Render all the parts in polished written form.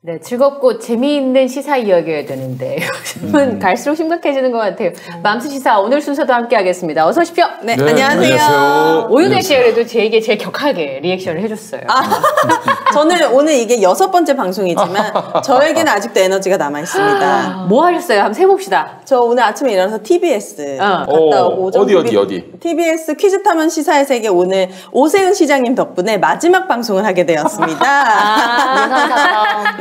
네, 즐겁고 재미있는 시사 이야기여야 되는데 요즘은 갈수록 심각해지는 것 같아요. 맘스 시사 오늘 순서도 함께 하겠습니다. 어서 오십시오. 네, 안녕하세요. 오윤혜 씨가 그래도 제에게 제일 격하게 리액션을 해줬어요. 저는 오늘 이게 6번째 방송이지만 저에게는 아직도 에너지가 남아있습니다. 뭐 하셨어요? 한번 세봅시다. 저 오늘 아침에 일어나서 TBS 갔다 오고 어디? TBS 퀴즈 탐험 시사의 세계 오늘 오세훈 시장님 덕분에 마지막 방송을 하게 되었습니다.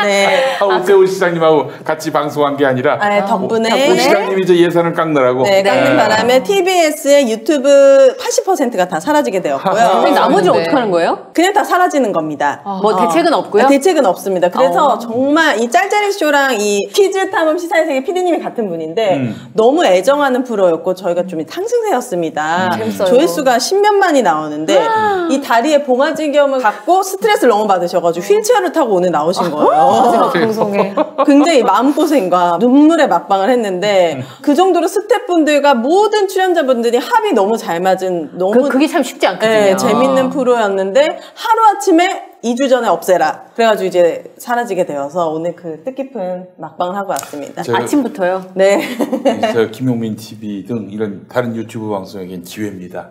네. 오세훈 시장님하고 같이 방송한 게 아니라 덕분에 오 시장님이 이제 예산을 깎느라고 깎는 바람에 TBS의 유튜브 80%가 다 사라지게 되었고요. 그럼 나머지 어떻게 하는 거예요? 그냥 다 사라지는 겁니다. 뭐 대책은 없고요? 대책은 없습니다. 그래서 정말 이 짤짤이 쇼랑 이 퀴즈 탐험 시사의 세계 PD님이 같은 분인데 너무 애정하는 프로였고 저희가 좀 상승세였습니다. 조회수가 10몇만이 나오는데 이 다리에 봉화지겸을 갖고 스트레스를 너무 받으셔가지고 휠체어를 타고 오늘 나오신 거예요. 마지막 방송에 굉장히 마음고생과 눈물의 막방을 했는데 그 정도로 스태프분들과 모든 출연자분들이 합이 너무 잘 맞은 너무 그게 참 쉽지 않거든요. 네, 재밌는 프로였는데 하루아침에 2주 전에 없애라. 그래가지고 이제 사라지게 되어서 오늘 그 뜻깊은 막방을 하고 왔습니다. 아침부터요? 네. 저 김용민 TV 등 이런 다른 유튜브 방송에겐 기회입니다.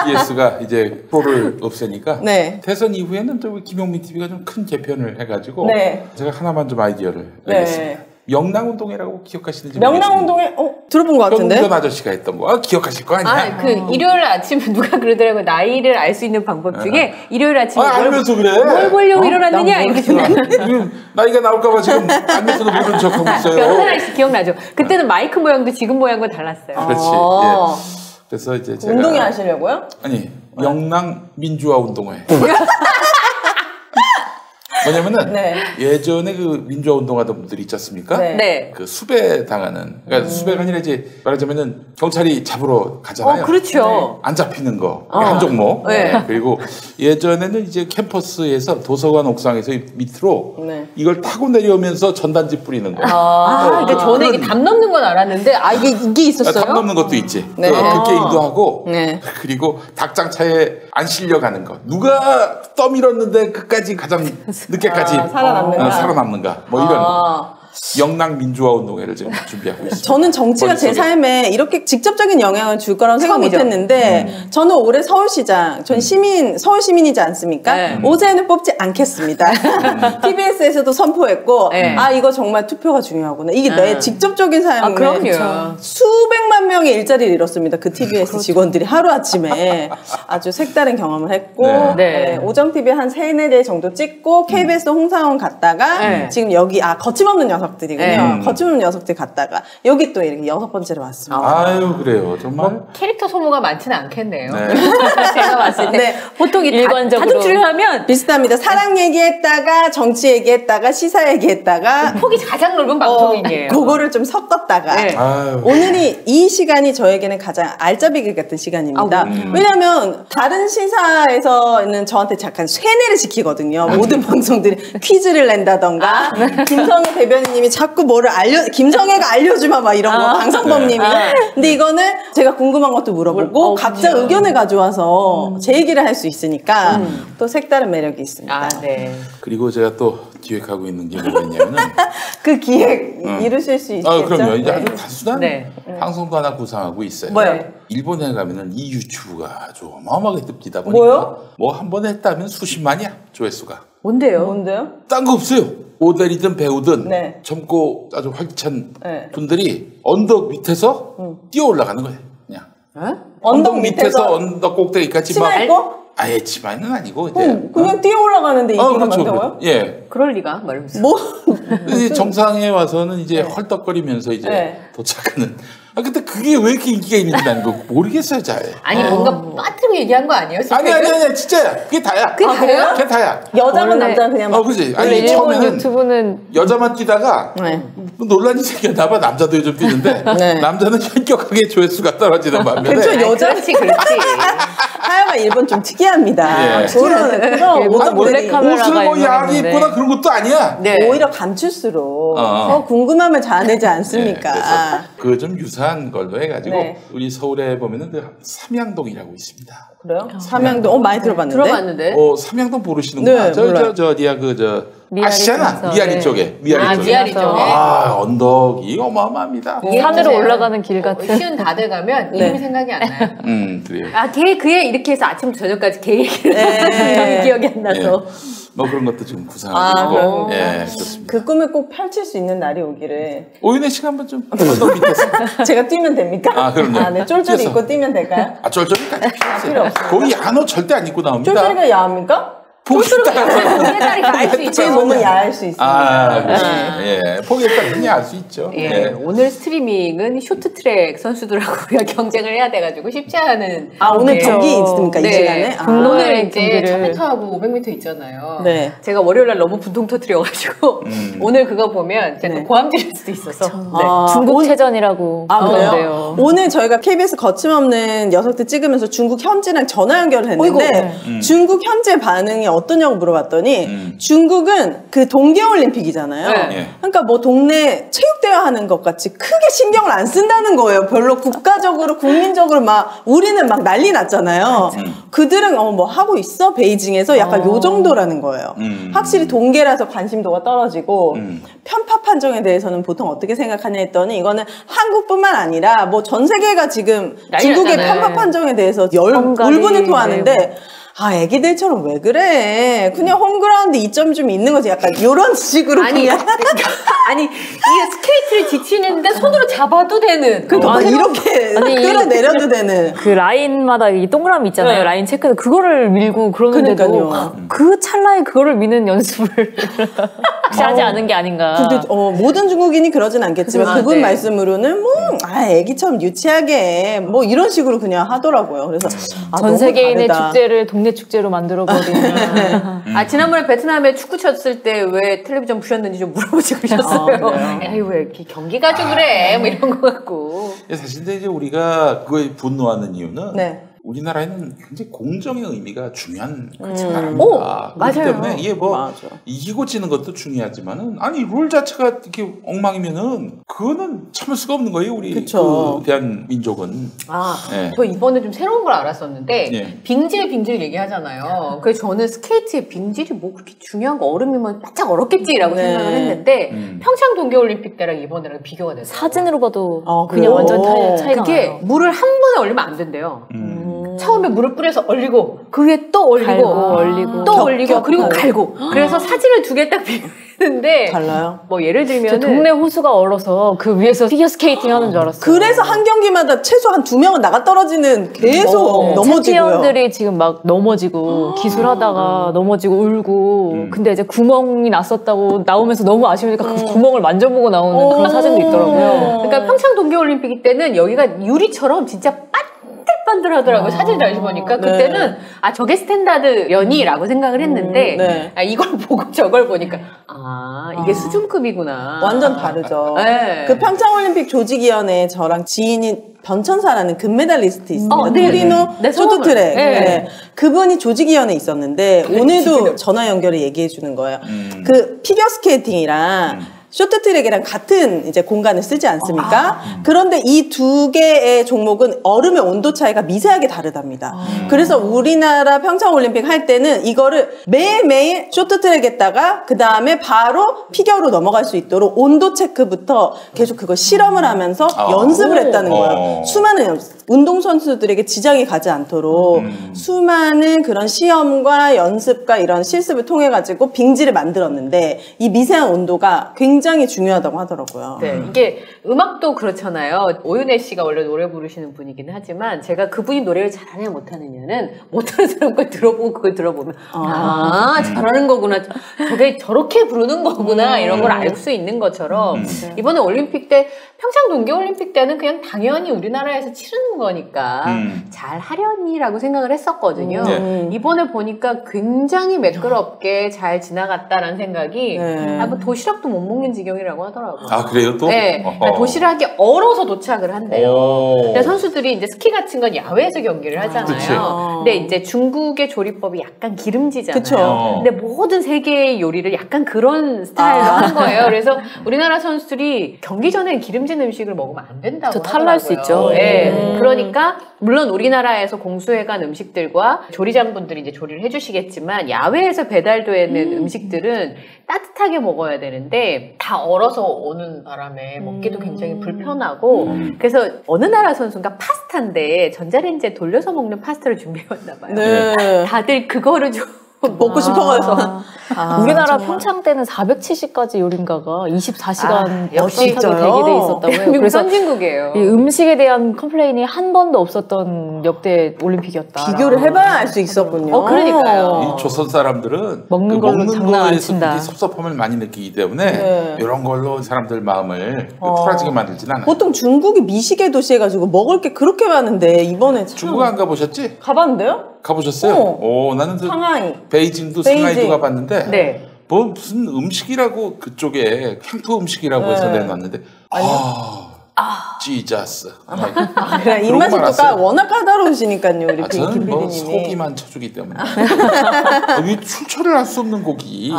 TBS가 이제 프로를 없애니까 대선 이후에는 또 김용민 TV가 좀 큰 개편을 해가지고 제가 하나만 좀 아이디어를 내겠습니다. 명랑운동회라고 기억하시는지 명랑운동회 들어본 것 같은데? 현웅전 아저씨가 했던 거 기억하실 거 아니야? 일요일 아침에 누가 그러더라고요. 나이를 알 수 있는 방법 중에 일요일 아침에 알면서 그래? 뭘 보려고 일어났느냐 이렇게 나이가 나올까봐 지금 알면서도 모르는 척하고 있어요. 변하나 씨 기억나죠? 그때는 마이크 모양도 지금 모양과 달랐어요. 그렇지. 예. 그래서 이제 제가 운동회 하시려고요? 아니 명랑 민주화 운동회. 뭐냐면은 예전에 그 민주화 운동하던 분들이 있지 않습니까? 그 수배 당하는 그러니까 수배가 아니라 이제 말하자면은 경찰이 잡으러 가잖아요. 그렇죠. 안 잡히는 거 한 종목. 그리고 예전에는 이제 캠퍼스에서 도서관 옥상에서 밑으로 이걸 타고 내려오면서 전단지 뿌리는 거. 그러니까 저는 이게 담 넘는 건 알았는데 이게 있었어요? 담 넘는 것도 있지. 그 게임도 하고 그리고 닭장차에 안 실려가는 거. 누가 떠밀었는데 그까지 가장 늦게까지 살아남는가 뭐 이런 영랑 민주화 운동회를 지금 준비하고 있습니다. 저는 정치가 제 삶에 이렇게 직접적인 영향을 줄 거라고 생각 못했는데 저는 올해 서울시장, 전 서울 시민이지 않습니까? 오세훈을 뽑지 않겠습니다. TBS에서도 선포했고 이거 정말 투표가 중요하구나. 이게 내 직접적인 삶에 수백만 명의 일자리를 잃었습니다. 그 TBS 직원들이 하루아침에 아주 색다른 경험을 했고 오정TV 한 3-4대 정도 찍고 KBS 홍사원 갔다가 지금 여기 거침없는 녀석들이군요. 거침없는 녀석들 갔다가 여기 또 이렇게 6번째로 왔습니다. 아유 그래요. 정말 캐릭터 소모가 많지는 않겠네요. 제가 봤을 때 보통 일관적으로 다듬주를 하면 비슷합니다. 사랑 얘기했다가 정치 얘기했다가 시사 얘기했다가 폭이 가장 넓은 방송이에요. 그거를 좀 섞었다가 오늘이 이 시간이 저에게는 가장 알짜배기 같은 시간입니다. 왜냐하면 다른 시사에서는 저한테 잠깐 쇠뇌를 시키거든요. 모든 방송들이 퀴즈를 낸다던가 김성애 대변인님이 자꾸 뭐를 김성애가 알려주마 막 이런 거 강성범님이 근데 이거는 제가 궁금한 것도 물어보고 각자 의견을 가져와서 제 얘기를 할 수 있으니까 또 색다른 매력이 있습니다. 그리고 제가 또 기획하고 있는 게 뭐냐면은 그 기획 이루실 수 있겠죠? 그럼요. 이제 아주 단순한 방송도 하나 구상하고 있어요. 뭐요? 일본에 가면은 이 유튜브가 아주 어마어마하게 뜹니다 보니까 뭐 한 번 했다면 수십만이야 조회수가. 뭔데요? 딴 거 없어요. 모델이든 배우든 젊고 아주 활기찬 분들이 언덕 밑에서 뛰어 올라가는 거예요. 그냥 언덕 밑에서 언덕 꼭대기까지 치마 입고? 아예 치마는 아니고 이제 그냥 뛰어 올라가는데 인기가 많다고요? 그럴 리가 말면서 정상에 와서는 이제 헐떡거리면서 이제 도착하는. 근데 그게 왜 이렇게 인기가 있는지 난 모르겠어요, 잘. 아니, 뭔가 빠뜨리고 얘기한 거 아니에요? 아니, 진짜야. 그게 다야. 그게 다예요? 그게 다야. 여자면 남자는 그냥 그지. 아니, 처음에는 유튜브는 여자만 뛰다가 논란이 생겼나봐. 남자도 요즘 뛰는데 남자는 현격하게 조회수가 떨어지는 반면에. 그렇죠, 그렇지. 하여간 일본 좀 특이합니다. 그런 몰래카메라가 옷을 뭐 야하게 입거나 그런 것도 아니야. 오히려 감출수록 더 궁금함을 자아내지 않습니까? 그 좀 유사한 걸로 해가지고 우리 서울에 보면은 그 삼양동이라고 있습니다. 그래요? 삼양동 많이 들어봤는데. 들어봤는데. 삼양동 모르시는구나. 저 어디야 아시잖아. 미아리 쪽에. 미아리 쪽에. 언덕이 어마어마합니다. 산으로 올라가는 길 같은. 시운 다 돼가면 이름이 생각이 안 나요. 그래요. 그게 이렇게 해서 아침부터 저녁까지 걔 얘기를 기억이 안 나서. 뭐 그런 것도 좀 구상하고 있고. 좋습니다. 그 꿈을 꼭 펼칠 수 있는 날이 오기를. 오윤혜 씨가 한번 좀 언덕 밑에서. 제가 뛰면 됩니까? 그럼요. 네, 쫄쫄이 입고 뛰면 될까요? 쫄쫄이까지 필요 없어요. 거기 야노 절대 안 입고 나옵니다. 쫄쫄이가 야합니까? 포기했다니 알수 있죠. 제 몸은 야할 수 있습니다. 포기했다니 알 수 있죠. 오늘 스트리밍은 쇼트트랙 선수들하고 우리가 경쟁을 해야 돼가지고 쉽지 않은. 오늘 경기 있습니까? 이 시간에? 오늘 이제 1000m하고 500m 있잖아요. 네. 제가 월요일날 너무 분통 터뜨려가지고 오늘 그거 보면 제가 또 고함 지를 수도 있어서. 중국체전이라고. 그래요? 오늘 저희가 KBS 거침없는 녀석들 찍으면서 중국 현지랑 전화 연결을 했는데 중국 현지 반응이 어떠냐고 물어봤더니 중국은 그 동계올림픽이잖아요. 그러니까 뭐 동네 체육대회 하는 것 같이 크게 신경을 안 쓴다는 거예요. 별로 국가적으로 국민적으로 막 우리는 막 난리 났잖아요. 그들은 뭐 하고 있어? 베이징에서 약간 요 정도라는 거예요. 확실히 동계라서 관심도가 떨어지고 편파 판정에 대해서는 보통 어떻게 생각하냐 했더니 이거는 한국뿐만 아니라 뭐 전 세계가 지금 중국의 편파 판정에 대해서 울분을 토하는데 애기들처럼 왜 그래? 그냥 홈그라운드 2점 좀 있는 거지. 약간 이런 식으로 그냥. 이게 스케이트를 지치는데 손으로 잡아도 되는. 그러니까 이렇게 끌어내려도 되는. 그 라인마다 이 동그라미 있잖아요. 라인 체크해서 그거를 밀고 그러는데도 그 찰나에 그거를 미는 연습을 하지 않은 게 아닌가. 모든 중국인이 그러진 않겠지만 그분 말씀으로는 애기처럼 유치하게 뭐 이런 식으로 그냥 하더라고요. 그래서 전 세계인의 축제를 동네 축제로 만들어버리는. 지난번에 베트남에 축구 쳤을 때 왜 텔레비전 부셨는지 좀 물어보시고 그러셨어요. 왜 이렇게 경기 가지고 그래? 뭐 이런 거 같고. 사실 이제 우리가 그거에 분노하는 이유는 우리나라에는 굉장히 공정의 의미가 중요한 나라입니다. 그렇기 때문에 이게 이기고 지는 것도 중요하지만은 룰 자체가 이렇게 엉망이면은 그거는 참을 수가 없는 거예요. 우리 그 대한민족은. 저 이번에 좀 새로운 걸 알았었는데 빙질 얘기하잖아요. 그래서 저는 스케이트의 빙질이 뭐 그렇게 중요한 거 얼음이면 바짝 얼었겠지라고 생각을 했는데 평창 동계올림픽 때랑 이번에랑 비교가 돼서 사진으로 봐도 그냥 완전 차이가 그게 나요. 물을 한 번에 얼리면 안 된대요. 처음에 물을 뿌려서 얼리고 그 위에 또 얼리고 또 얼리고 그리고 갈고 그래서 사진을 두 개 딱 비교했는데 달라요? 뭐 예를 들면 동네 호수가 얼어서 그 위에서 피겨스케이팅 하는 줄 알았어요. 그래서 한 경기마다 최소 한 2명은 나가 떨어지는 계속 넘어지고요. 챔피언들이 지금 막 넘어지고 기술하다가 넘어지고 울고 근데 이제 구멍이 났었다고 나오면서 너무 아쉬우니까 그 구멍을 만져보고 나오는 그런 사진도 있더라고요. 그러니까 평창 동계올림픽 때는 여기가 유리처럼 진짜 반들반들하더라고요. 사진 다시 보니까 그때는 저게 스탠다드 연이라고 생각을 했는데 이걸 보고 저걸 보니까 이게 수준급이구나. 완전 다르죠. 그 평창올림픽 조직위원회에 저랑 지인이 변천사라는 금메달리스트 있습니다. 토리노 쇼트트랙. 그분이 조직위원회에 있었는데 오늘도 전화 연결을 얘기해 주는 거예요. 그 피겨스케이팅이랑 쇼트트랙이랑 같은 이제 공간을 쓰지 않습니까? 그런데 이 두 개의 종목은 얼음의 온도 차이가 미세하게 다르답니다. 그래서 우리나라 평창올림픽 할 때는 이거를 매일매일 쇼트트랙에다가 그 다음에 바로 피겨로 넘어갈 수 있도록 온도 체크부터 계속 그걸 실험을 하면서 연습을 했다는 거예요. 수많은 운동선수들에게 지장이 가지 않도록 수많은 그런 시험과 연습과 이런 실습을 통해 가지고 빙질을 만들었는데 이 미세한 온도가 굉장히 중요하다고 하더라고요. 이게 음악도 그렇잖아요. 오윤혜 씨가 원래 노래 부르시는 분이긴 하지만 제가 그분이 노래를 잘하냐 못하느냐는 못하는 사람 걸 들어보고 그걸 들어보면 잘하는 거구나. 저게 저렇게 부르는 거구나. 이런 걸 알 수 있는 것처럼 이번에 올림픽 때 평창 동계올림픽 때는 그냥 당연히 우리나라에서 치르는 거니까 잘 하려니라고 생각을 했었거든요. 이번에 보니까 굉장히 매끄럽게 잘 지나갔다라는 생각이 뭐 도시락도 못 먹는 지경이라고 하더라고요. 그래요 또? 도시락이 얼어서 도착을 한대요. 근데 선수들이 이제 스키 같은 건 야외에서 경기를 하잖아요. 근데 이제 중국의 조리법이 약간 기름지잖아요. 근데 모든 세계의 요리를 약간 그런 스타일로 한 거예요. 그래서 우리나라 선수들이 경기 전에 기름진 정해진 음식을 먹으면 안 된다고 하더라고요. 탈날 수 있죠. 네. 그러니까 물론 우리나라에서 공수해간 음식들과 조리장분들이 이제 조리를 해주시겠지만 야외에서 배달되는 음식들은 따뜻하게 먹어야 되는데 다 얼어서 오는 바람에 먹기도 굉장히 불편하고 그래서 어느 나라 선수가 파스타인데 전자레인지에 돌려서 먹는 파스타를 준비해왔나 봐요. 네. 다들 그거를 좀 먹고 싶어가지고. 우리나라 평창 때는 470가지 요리인가가 24시간 역시 따뜻하게 대기돼 있었다고 해요. 미국 그래서 선진국이에요. 이 음식에 대한 컴플레인이 한 번도 없었던 역대 올림픽이었다. 비교를 해봐야 알 수 있었군요. 그러니까요. 이 조선 사람들은 먹는 걸로 장난 안 거에서 친다. 섭섭함을 많이 느끼기 때문에 이런 걸로 사람들 마음을 토라지게 만들진 않아요. 보통 중국이 미식의 도시해가지고 먹을 게 그렇게 많은데 이번에 참 중국 안 가보셨지? 가봤는데요? 가보셨어요? 오, 나는 상하이. 베이징도 베이징. 상하이도 가봤는데 네. 뭐 무슨 음식이라고 그쪽에 향토 음식이라고 해서 내놨는데 지자스. 그래 입맛이 또 워낙 까다로우시니까요 우리 저는 김 뭐 PD님이. 소기만 쳐주기 때문에 이 출처를 알 수 없는 고기.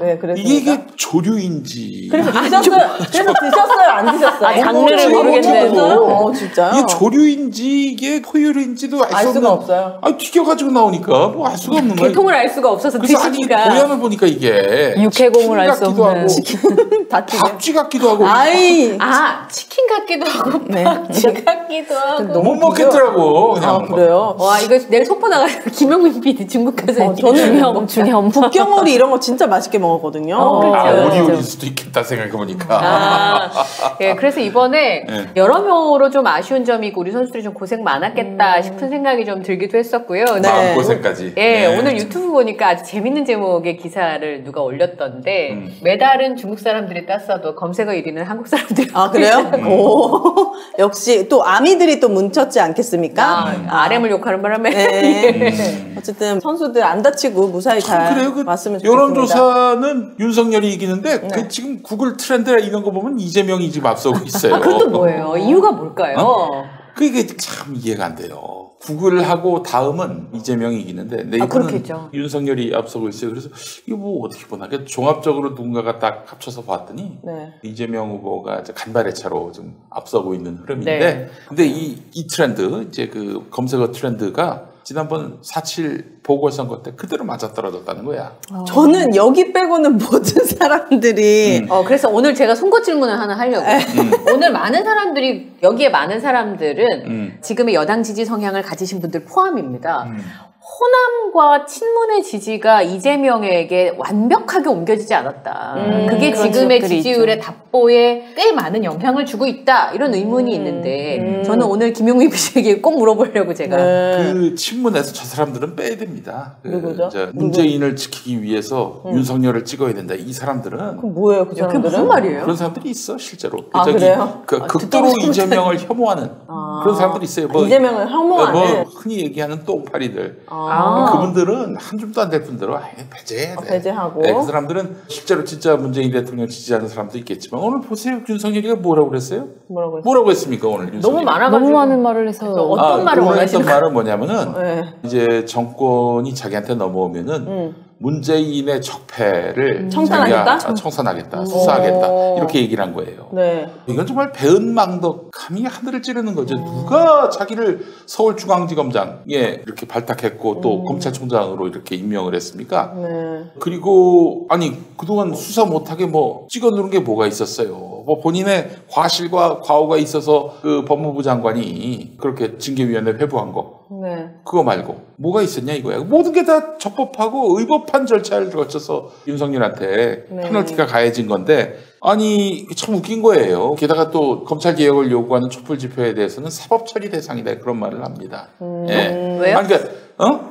네, 그래서 이게 조류인지. 그래서 드셨어요? 그래서 드셨어요? 안 드셨어요? 장르를 모르겠네요. 진짜요? 이게 조류인지 이게 포유류인지도 알 수가 없어요. 튀겨가지고 나오니까 뭐 알 수가 없는 거야. 개통을 알 수가 없어서 그래서 아니 드시니까. 모양을 보니까 이게 육해공을 알 수 없는. 다 튀겨. 박쥐 같기도 하고 아이. 치킨 같기도 하고 네. 박쥐 같기도 하고. 못 먹겠더라고. 그냥 그래요? 와 이거 내일 속보 나가요. 김용민 PD 중국 가서 저는 중염. 북경오리 이런 거 진짜 맛있게 먹었거든요. 오리오리일 수도 있겠다 생각해보니까. 예, 그래서 이번에 네. 여러모로 좀 아쉬운 점이 있고 우리 선수들이 좀 고생 많았겠다 싶은 생각이 좀 들기도 했었고요. 마음고생까지. 예, 네. 오늘 유튜브 보니까 아주 재밌는 제목의 기사를 누가 올렸던데 메달은 중국 사람들이 땄어도 검색어 1위는 한국 사람들이. 아 그래요? 오 역시 또 아미들이 또 뭉쳤지 않겠습니까? RM을 욕하는 바람에. 네. 어쨌든 선수들 안 다치고 무사히 잘 왔으면 좋겠습니다. 여론조사는 윤석열이 이기는데 그 지금 구글 트렌드나 이런 거 보면 이재명이 지금 앞서고 있어요. 그것도 뭐예요? 이유가 뭘까요? 그게 참 이해가 안 돼요. 구글하고 다음은 이재명이 이기는데 네이버는 윤석열이 앞서고 있어요. 그래서 이거 뭐 어떻게 보나. 종합적으로 누군가가 딱 합쳐서 봤더니 이재명 후보가 이제 간발의 차로 좀 앞서고 있는 흐름인데 근데 이 트렌드 이제 그 검색어 트렌드가 지난번 4.7 보궐선거 때 그대로 맞아떨어졌다는 거야. 저는 여기 빼고는 모든 사람들이 그래서 오늘 제가 송곳 질문을 하나 하려고. 오늘 많은 사람들이 여기에 많은 사람들은 지금의 여당 지지 성향을 가지신 분들 포함입니다. 호남과 친문의 지지가 이재명에게 완벽하게 옮겨지지 않았다. 그게 지금의 지지율의 답보에 꽤 많은 영향을 주고 있다. 이런 의문이 있는데 저는 오늘 김용민 PD에게 꼭 물어보려고 제가. 그 친문에서 저 사람들은 빼야 됩니다. 누구죠? 문재인을 지키기 위해서 윤석열을 찍어야 된다. 이 사람들은. 그럼 뭐예요 그 사람들은? 무슨 말이에요? 그런 사람들이 있어 실제로. 그래요? 극도로 이재명을 혐오하는 그런 사람들이 있어요. 이재명을 혐오하는? 흔히 얘기하는 똥파리들. 그분들은 한 줌도 안 될 분들은 배제해야 돼. 배제하고. 네, 그 사람들은 실제로 진짜 문재인 대통령 지지하는 사람도 있겠지만 오늘 보세요. 윤석열이가 뭐라고 그랬어요? 뭐라고 했습니까 오늘 윤석열이? 너무 많아가지고. 너무 많은 말을 해서 어떤 말을 오늘 원하시는 했던 말은 뭐냐면은 이제 정권이 자기한테 넘어오면은 문재인의 적폐를 청산하겠다? 청산하겠다, 수사하겠다 이렇게 얘기를 한 거예요. 네. 이건 정말 배은망덕함이 하늘을 찌르는 거죠. 누가 자기를 서울중앙지검장에 이렇게 발탁했고 또 검찰총장으로 이렇게 임명을 했습니까? 네. 그리고 아니 그동안 수사 못하게 뭐 찍어 누른 게 뭐가 있었어요. 뭐 본인의 과실과 과오가 있어서 그 법무부 장관이 그렇게 징계위원회 회부한 거. 네. 그거 말고 뭐가 있었냐 이거야. 모든 게 다 적법하고 의법한 절차를 거쳐서 윤석열한테 페널티가 가해진 건데 아니 참 웃긴 거예요. 게다가 또 검찰 개혁을 요구하는 촛불 집회에 대해서는 사법 처리 대상이다 그런 말을 합니다. 왜요? 아니, 그러니까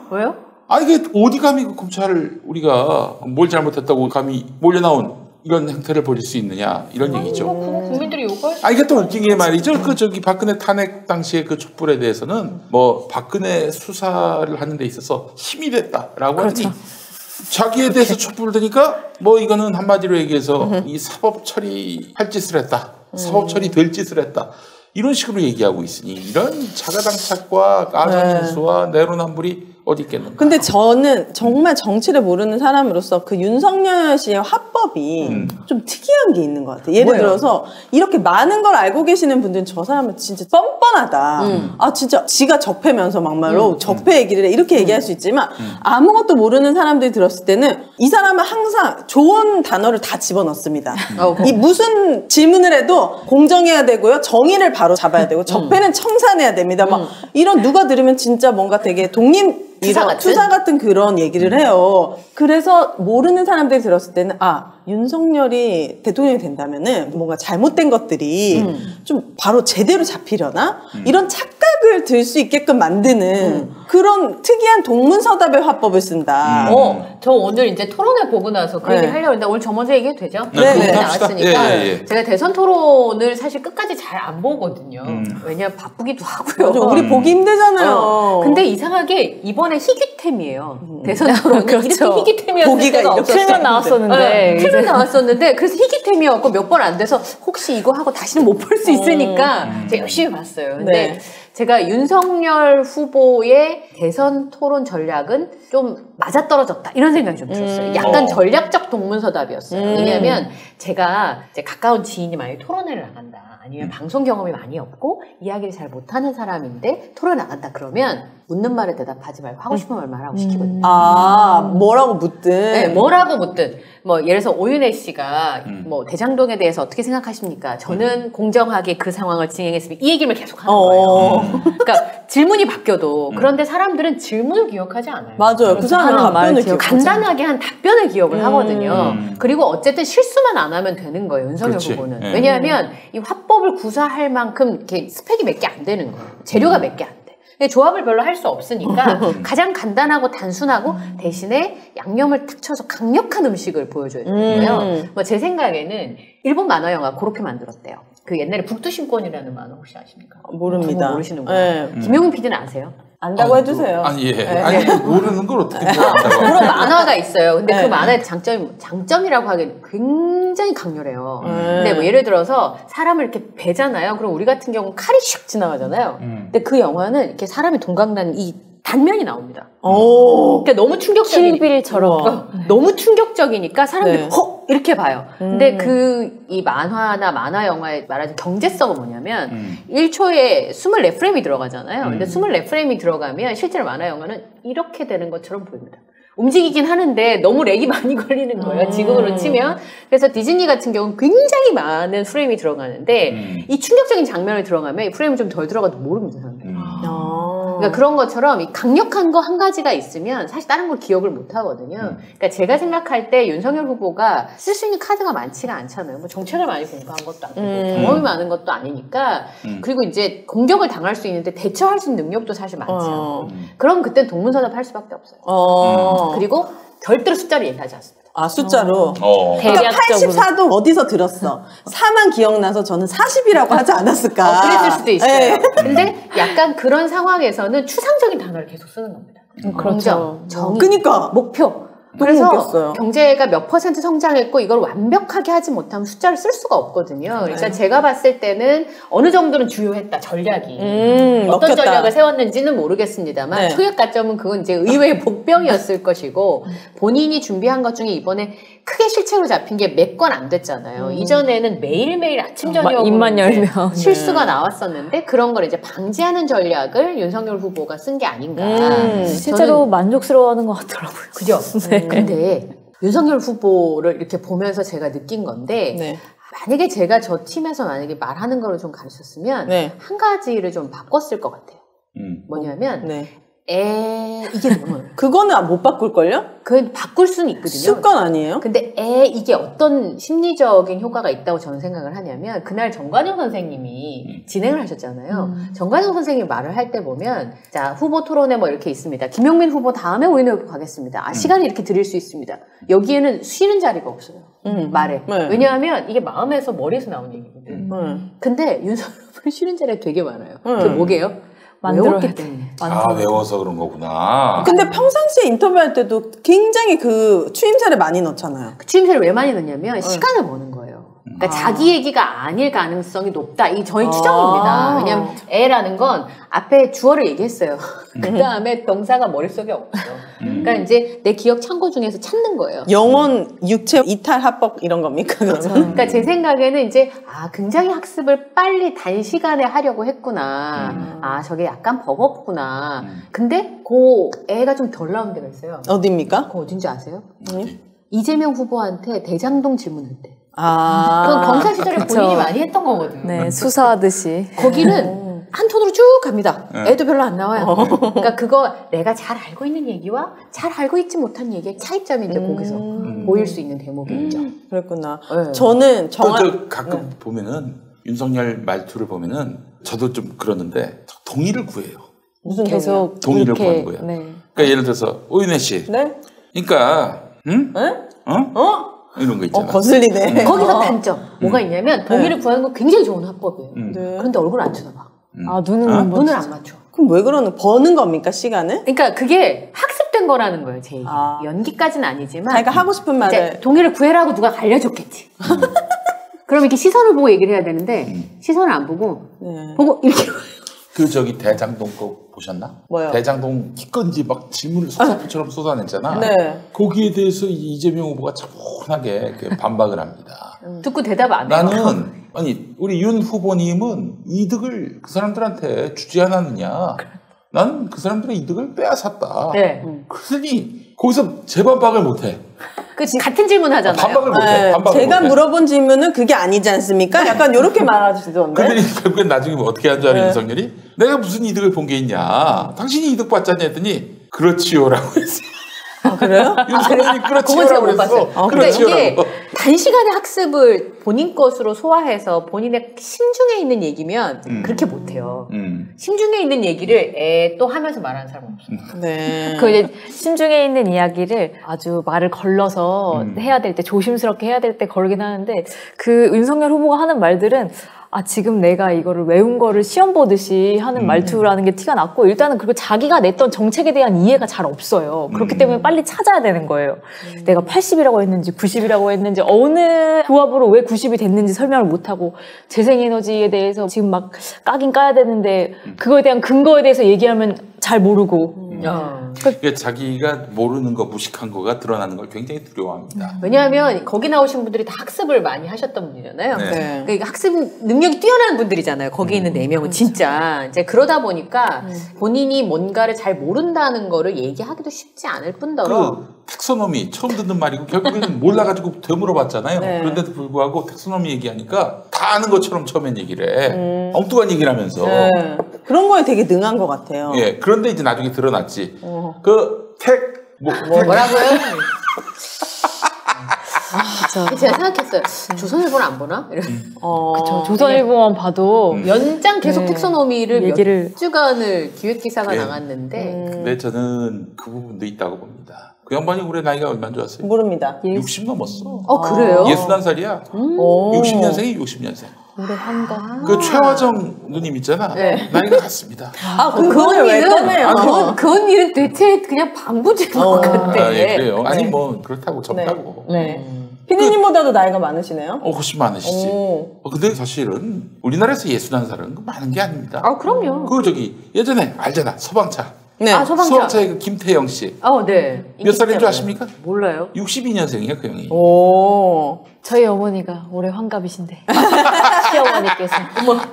왜요? 이게 어디 감히 그 검찰을 우리가 뭘 잘못했다고 감히 몰려 나온 이런 행태를 벌일 수 있느냐 이런 얘기죠. 그거 국민들이 요구할 수. 이게 또 웃긴 게 말이죠. 박근혜 탄핵 당시에 그 촛불에 대해서는 뭐 박근혜 수사를 하는 데 있어서 힘이 됐다라고 하더니 자기에 대해서 촛불을 드니까 뭐 이거는 한마디로 얘기해서 이 사법 처리할 짓을 했다. 사법 처리 될 짓을 했다. 이런 식으로 얘기하고 있으니 이런 자가당착과 가짜뉴스와 내로남불이 어디 있겠는가. 근데 저는 정말 정치를 모르는 사람으로서 그 윤석열 씨의 화법이 좀 특이한 게 있는 것 같아요. 예를 뭐예요? 들어서 이렇게 많은 걸 알고 계시는 분들은 저 사람은 진짜 뻔뻔하다. 아 진짜 지가 적폐면서 막말로 적폐 얘기를 해 이렇게 얘기할 수 있지만 아무것도 모르는 사람들이 들었을 때는 이 사람은 항상 좋은 단어를 다 집어넣습니다. 이 무슨 질문을 해도 공정해야 되고요. 정의를 바로 잡아야 되고 적폐는 청산해야 됩니다. 막 이런 누가 들으면 진짜 뭔가 되게 투사 같은 그런 얘기를 해요. 그래서 모르는 사람들이 들었을 때는 윤석열이 대통령이 된다면은 뭔가 잘못된 것들이 좀 바로 제대로 잡히려나? 이런 착각을 들 수 있게끔 만드는 그런 특이한 동문서답의 화법을 쓴다. 저 오늘 이제 토론회 보고 나서 그 얘기를 하려고 했는데 오늘 저 먼저 얘기해도 되죠? 네. 나왔으니까 제가 대선 토론을 사실 끝까지 잘 안 보거든요. 왜냐면 바쁘기도 하고요. 맞아, 우리 보기 힘들잖아요. 근데 이상하게 이번에 희귀템이에요. 대선 토론이 그렇죠. 이렇게 희귀템이었을 보기가 때가 이렇게 없었어요. 틀면 나왔었는데 틀면 나왔었는데 그래서 희귀템이었고 몇 번 안 돼서 혹시 이거 하고 다시는 못 볼 수 있으니까 제가 열심히 봤어요. 근데 제가 윤석열 후보의 대선 토론 전략은 좀 맞아떨어졌다 이런 생각이 좀 들었어요. 약간 전략적 동문서답이었어요. 왜냐하면 제가 이제 가까운 지인이 만약에 토론회를 나간다 아니면 방송 경험이 많이 없고 이야기를 잘 못하는 사람인데 토론에 나간다 그러면 묻는 말에 대답하지 말고 하고 싶은 말만 하라고 시키거든요. 뭐라고 묻든. 네, 뭐라고 묻든. 뭐 예를 들어서 오윤혜 씨가 뭐 대장동에 대해서 어떻게 생각하십니까? 저는 공정하게 그 상황을 진행했으면 이 얘기를 계속 하는 거예요. 그러니까 질문이 바뀌어도 그런데 사람들은 질문을 기억하지 않아요. 맞아요. 그 사람은 답변을 기억하죠. 간단하게 한 답변을 기억을 하거든요. 그리고 어쨌든 실수만 안 하면 되는 거예요. 윤석열 후보는. 왜냐하면 이 화법을 구사할 만큼 이렇게 스펙이 몇 개 안 되는 거예요. 재료가 몇 개 안 돼. 조합을 별로 할 수 없으니까 가장 간단하고 단순하고 대신에 양념을 탁 쳐서 강력한 음식을 보여줘야 되는데요. 뭐 제 생각에는 일본 만화 영화 그렇게 만들었대요. 그 옛날에 북두신권이라는 만화 혹시 아십니까? 모릅니다. 모르시는구나. 김용민 PD는 아세요? 안다고 해주세요. 아니 모르는 걸 어떻게 모른다고. 그런 만화가 있어요. 근데 그 만화의 장점이라고 하기엔 굉장히 강렬해요. 근데 뭐 예를 들어서 사람을 이렇게 베잖아요. 그럼 우리 같은 경우는 칼이 슉 지나가잖아요. 근데 그 영화는 이렇게 사람이 동강난 이 단면이 나옵니다. 그러니까 너무 킬빌처럼 너무 충격적이니까 사람들이 헉 이렇게 봐요. 근데 이 만화나 만화 영화에 말하는 경제성은 뭐냐면 1초에 24프레임이 들어가잖아요. 근데 24프레임이 들어가면 실제로 만화 영화는 이렇게 되는 것처럼 보입니다. 움직이긴 하는데 너무 렉이 많이 걸리는 거예요. 지금으로 치면. 그래서 디즈니 같은 경우는 굉장히 많은 프레임이 들어가는데 이 충격적인 장면을 들어가면 이 프레임이 좀 덜 들어가도 모릅니다. 사람들이. 그러니까 그런 것처럼 이 강력한 거 한 가지가 있으면 사실 다른 걸 기억을 못 하거든요. 그러니까 제가 생각할 때 윤석열 후보가 쓸 수 있는 카드가 많지가 않잖아요. 뭐 정책을 많이 공부한 것도 아니고 경험이 많은 것도 아니니까 그리고 이제 공격을 당할 수 있는데 대처할 수 있는 능력도 사실 많지 않고 그럼 그때 동문서답 할 수밖에 없어요. 그리고 절대로 숫자를 얘기하지 않습니다. 숫자로? 그러니까 84도 어디서 들었어. 4만 기억나서 저는 40이라고 하지 않았을까. 그랬을 수도 있어요. 근데 약간 그런 상황에서는 추상적인 단어를 계속 쓰는 겁니다. 공정, 정의, 그러니까. 목표. 너무 그래서 웃겼어요. 경제가 몇 % 성장했고 이걸 완벽하게 하지 못하면 숫자를 쓸 수가 없거든요. 그러니까 제가 봤을 때는 어느 정도는 주요했다, 전략이. 어떤 먹혔다. 전략을 세웠는지는 모르겠습니다만 초역 가점은 그건 이제 의외의 복병이었을 것이고 본인이 준비한 것 중에 이번에 크게 실책으로 잡힌 게 몇 건 안 됐잖아요. 이전에는 매일매일 아침 저녁으로 입만 열면 실수가 나왔었는데 그런 걸 이제 방지하는 전략을 윤석열 후보가 쓴 게 아닌가. 실제로 만족스러워하는 것 같더라고요. 그죠? 근데 윤석열 후보를 이렇게 보면서 제가 느낀 건데 만약에 제가 저 팀에서 만약에 말하는 거를 좀 가르쳤으면 한 가지를 좀 바꿨을 것 같아요. 뭐냐면 이게 뭐예요? 그거는 못 바꿀걸요? 그건 바꿀 수는 있거든요. 습관 아니에요? 근데 이게 어떤 심리적인 효과가 있다고 저는 생각을 하냐면 그날 정관용 선생님이 진행을 하셨잖아요. 정관용 선생님이 말을 할 때 보면 자 후보 토론회 뭐 이렇게 있습니다. 김용민 후보 다음에 오윤혜 후보 가겠습니다. 시간을 이렇게 드릴 수 있습니다. 여기에는 쉬는 자리가 없어요. 말에. 왜냐하면 이게 마음에서 머리에서 나오는 얘기거든. 근데 윤석열 후보는 쉬는 자리가 되게 많아요. 그게 뭐게요? 외웠기 때문에. 외워서 그런 거구나. 근데 평상시에 인터뷰할 때도 굉장히 그 추임새를 많이 넣잖아요. 그 추임새를 왜 많이 넣냐면 시간을 버는 거예요. 그러니까 자기 얘기가 아닐 가능성이 높다. 이 저희 추정입니다. 왜냐하면 애라는 건 앞에 주어를 얘기했어요. 그 다음에 동사가 머릿속에 없어. 그러니까 이제 내 기억 창고 중에서 찾는 거예요. 영혼, 육체, 이탈, 합법 이런 겁니까? 그러니까 제 생각에는 이제 굉장히 학습을 빨리 단시간에 하려고 했구나. 저게 약간 버겁구나. 근데 그 애가 좀 덜 나온 데가 있어요. 어디입니까? 그거 어딘지 아세요? 이재명 후보한테 대장동 질문할 때. 그건 검사 시절에 본인이 많이 했던 거거든요. 네, 수사하듯이. 거기는 한 톤으로 쭉 갑니다. 애도 별로 안 나와요. 그러니까 그거 내가 잘 알고 있는 얘기와 잘 알고 있지 못한 얘기의 차이점이 이제 거기서 보일 수 있는 대목이죠. 그랬구나. 저는 가끔 보면은 윤석열 말투를 보면은 저도 좀 그러는데 동의를 구해요. 무슨 계속 동의를 구하는 거예요. 네. 그러니까 예를 들어서 오윤혜 씨. 네? 그러니까 이런 거 있잖아. 거슬리네. 거기서 단점 뭐가 있냐면 동의를 구하는 건 굉장히 좋은 화법이에요. 그런데 얼굴 안 쳐다봐. 눈을 안 맞춰. 그럼 왜 버는 겁니까, 시간을? 그러니까 그게 학습된 거라는 거예요, 제 얘기. 연기까지는 아니지만 자기가 하고 싶은 말을 동의를 구해라고 누가 알려줬겠지. 그럼 이렇게 시선을 보고 얘기를 해야 되는데 시선을 안 보고 보고 이렇게 그 저기 대장동 거 보셨나? 뭐요? 대장동 기건지 막 질문을 쏟아처럼 쏟아냈잖아. 네. 거기에 대해서 이재명 후보가 차분하게 반박을 합니다. 듣고 대답 안 해요. 나는 우리 윤 후보님은 이득을 그 사람들한테 주지 않았느냐? 나는 그 사람들의 이득을 빼앗았다. 네. 그러니 거기서 재반박을 못해. 같은 질문 하잖아요. 반박을 못해. 반박을 제가 못해. 물어본 질문은 그게 아니지 않습니까? 약간 이렇게 말하시던데. 그러더니 결국엔 나중에 어떻게 한 줄 알아요, 윤석열이? 내가 무슨 이득을 본 게 있냐? 당신이 이득 봤잖냐 했더니 그렇지요라고 했어요. 그래요? 그건 윤석열이 제가 그렇지요라고 못 봤어요. 했어. 그러니까 이게 단시간에 학습을 본인 것으로 소화해서 본인의 심중에 있는 얘기면 그렇게 못해요. 심중에 있는 얘기를 또 하면서 말하는 사람은 없어요. 네. 그 이제 심중에 있는 이야기를 아주 말을 걸러서 해야 될 때, 조심스럽게 해야 될 때 걸긴 하는데, 그 윤석열 후보가 하는 말들은 지금 내가 이거를 외운 거를 시험 보듯이 하는 말투라는 게 티가 났고, 일단은 그리고 자기가 냈던 정책에 대한 이해가 잘 없어요. 그렇기 때문에 빨리 찾아야 되는 거예요. 내가 80이라고 했는지 90이라고 했는지 어느 조합으로 왜 90이 됐는지 설명을 못하고, 재생에너지에 대해서 지금 막 까긴 까야 되는데 그거에 대한 근거에 대해서 얘기하면 잘 모르고. 그러니까 자기가 모르는 거, 무식한 거가 드러나는 걸 굉장히 두려워합니다. 왜냐하면 거기 나오신 분들이 다 학습을 많이 하셨던 분이잖아요. 네. 그러니까 학습 능력이 뛰어난 분들이잖아요. 거기 있는 4명은 진짜. 이제 그러다 보니까 본인이 뭔가를 잘 모른다는 거를 얘기하기도 쉽지 않을 뿐더러 텍소노미 처음 듣는 말이고 결국에는 몰라가지고 되물어봤잖아요. 네. 그런데도 불구하고 텍소노미 얘기하니까 다 아는 것처럼 처음엔 얘기를 해. 엉뚱한 얘기를 하면서. 네. 그런 거에 되게 능한 것 같아요. 예, 그런데 이제 나중에 드러났지. 뭐라고요? 제가 생각했어요. 조선일보는 안 보나? 그쵸. 조선일보만 봐도 연장 계속 네. 텍소노미를 얘기를 몇 주간을 기획기사가 예. 나갔는데 근데 저는 그 부분도 있다고 봅니다. 그 양반이 올해 나이가 얼마인 줄 아세요? 모릅니다. 60 넘었어. 그래요? 61살이야. 60년생이 60년생. 올해 한가. 그 최화정 누님 있잖아. 네. 나이가 같습니다. 그 언니는 꺼내요? 그 언니는 대체 그냥 방부제인 것 같아. 예, 그래요. 아니 뭐 그렇다고 젊다고. 네. 피디님보다도 나이가 많으시네요? 훨씬 많으시지. 근데 사실은 우리나라에서 61살은 많은 게 아닙니다. 그럼요. 그 예전에 알잖아. 서방차. 네. 서방차의 그 김태영 씨. 네. 몇 살인 줄 아십니까? 몰라요. 62년생이야 그 형이. 저희 어머니가 올해 환갑이신데. 시어머니께서.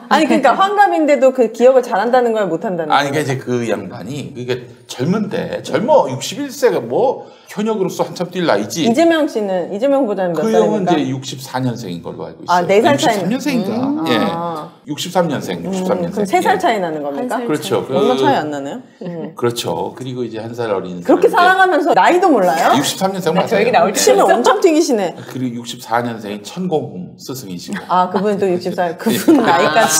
아니 그러니까 환갑인데도 그 기억을 잘한다는 걸 못한다는 아니 그러니까 이제 그 양반이 그게 젊은데 61세가 뭐 현역으로서 한참 뛸 나이지. 이재명 씨는 이재명보다는 몇 그 형은 살입니까? 이제 64년생인 걸로 알고 있어요. 4살 차이. 63년생인가? 예. 63년생. 그럼 3살 차이 나는 겁니까? 그렇죠. 얼마 차이 안 나네요? 그렇죠. 그리고 이제 한 살 어린. 그렇게 살아가면서 나이도 몰라요? 63년생 맞아요. 저 얘기 나올 때. 침을 엄청 튀기시네. 그리고 64년생인 천공홍 스승이시고. 그분은 또 60살. 그분 나이까지.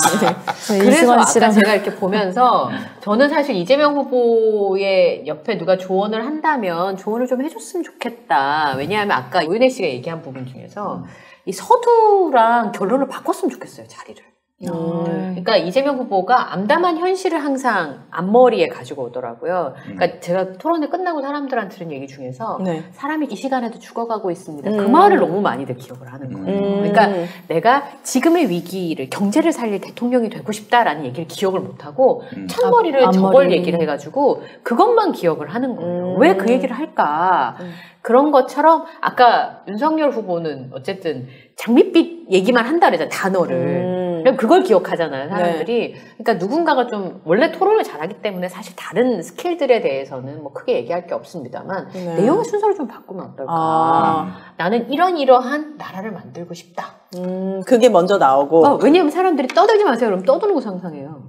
그래서 아까 제가 이렇게 보면서 저는 사실 이재명 후보의 옆에 누가 조언을 한다면 조언을 좀 해줬으면 좋겠다. 왜냐하면 아까 오윤혜 씨가 얘기한 부분 중에서 이 서두랑 결론을 바꿨으면 좋겠어요, 자리를. 그러니까 이재명 후보가 암담한 현실을 항상 앞머리에 가지고 오더라고요. 그러니까 제가 토론회 끝나고 사람들한테 들은 얘기 중에서 네. 사람이 이 시간에도 죽어가고 있습니다. 그 말을 너무 많이들 기억을 하는 거예요. 그러니까 내가 지금의 위기를 경제를 살릴 대통령이 되고 싶다라는 얘기를 기억을 못하고 첫머리를 저걸 얘기를 해가지고 그것만 기억을 하는 거예요. 왜 그 얘기를 할까? 그런 것처럼 아까 윤석열 후보는 어쨌든 장밋빛 얘기만 한다 그러잖아요. 단어를. 그걸 기억하잖아요. 사람들이. 네. 그러니까 누군가가 좀 원래 토론을 잘하기 때문에 사실 다른 스킬들에 대해서는 뭐 크게 얘기할 게 없습니다만 네. 내용의 순서를 좀 바꾸면 어떨까. 나는 이러한 나라를 만들고 싶다. 그게 먼저 나오고. 왜냐하면 사람들이 떠들지 마세요. 그럼 떠드는 거 상상해요.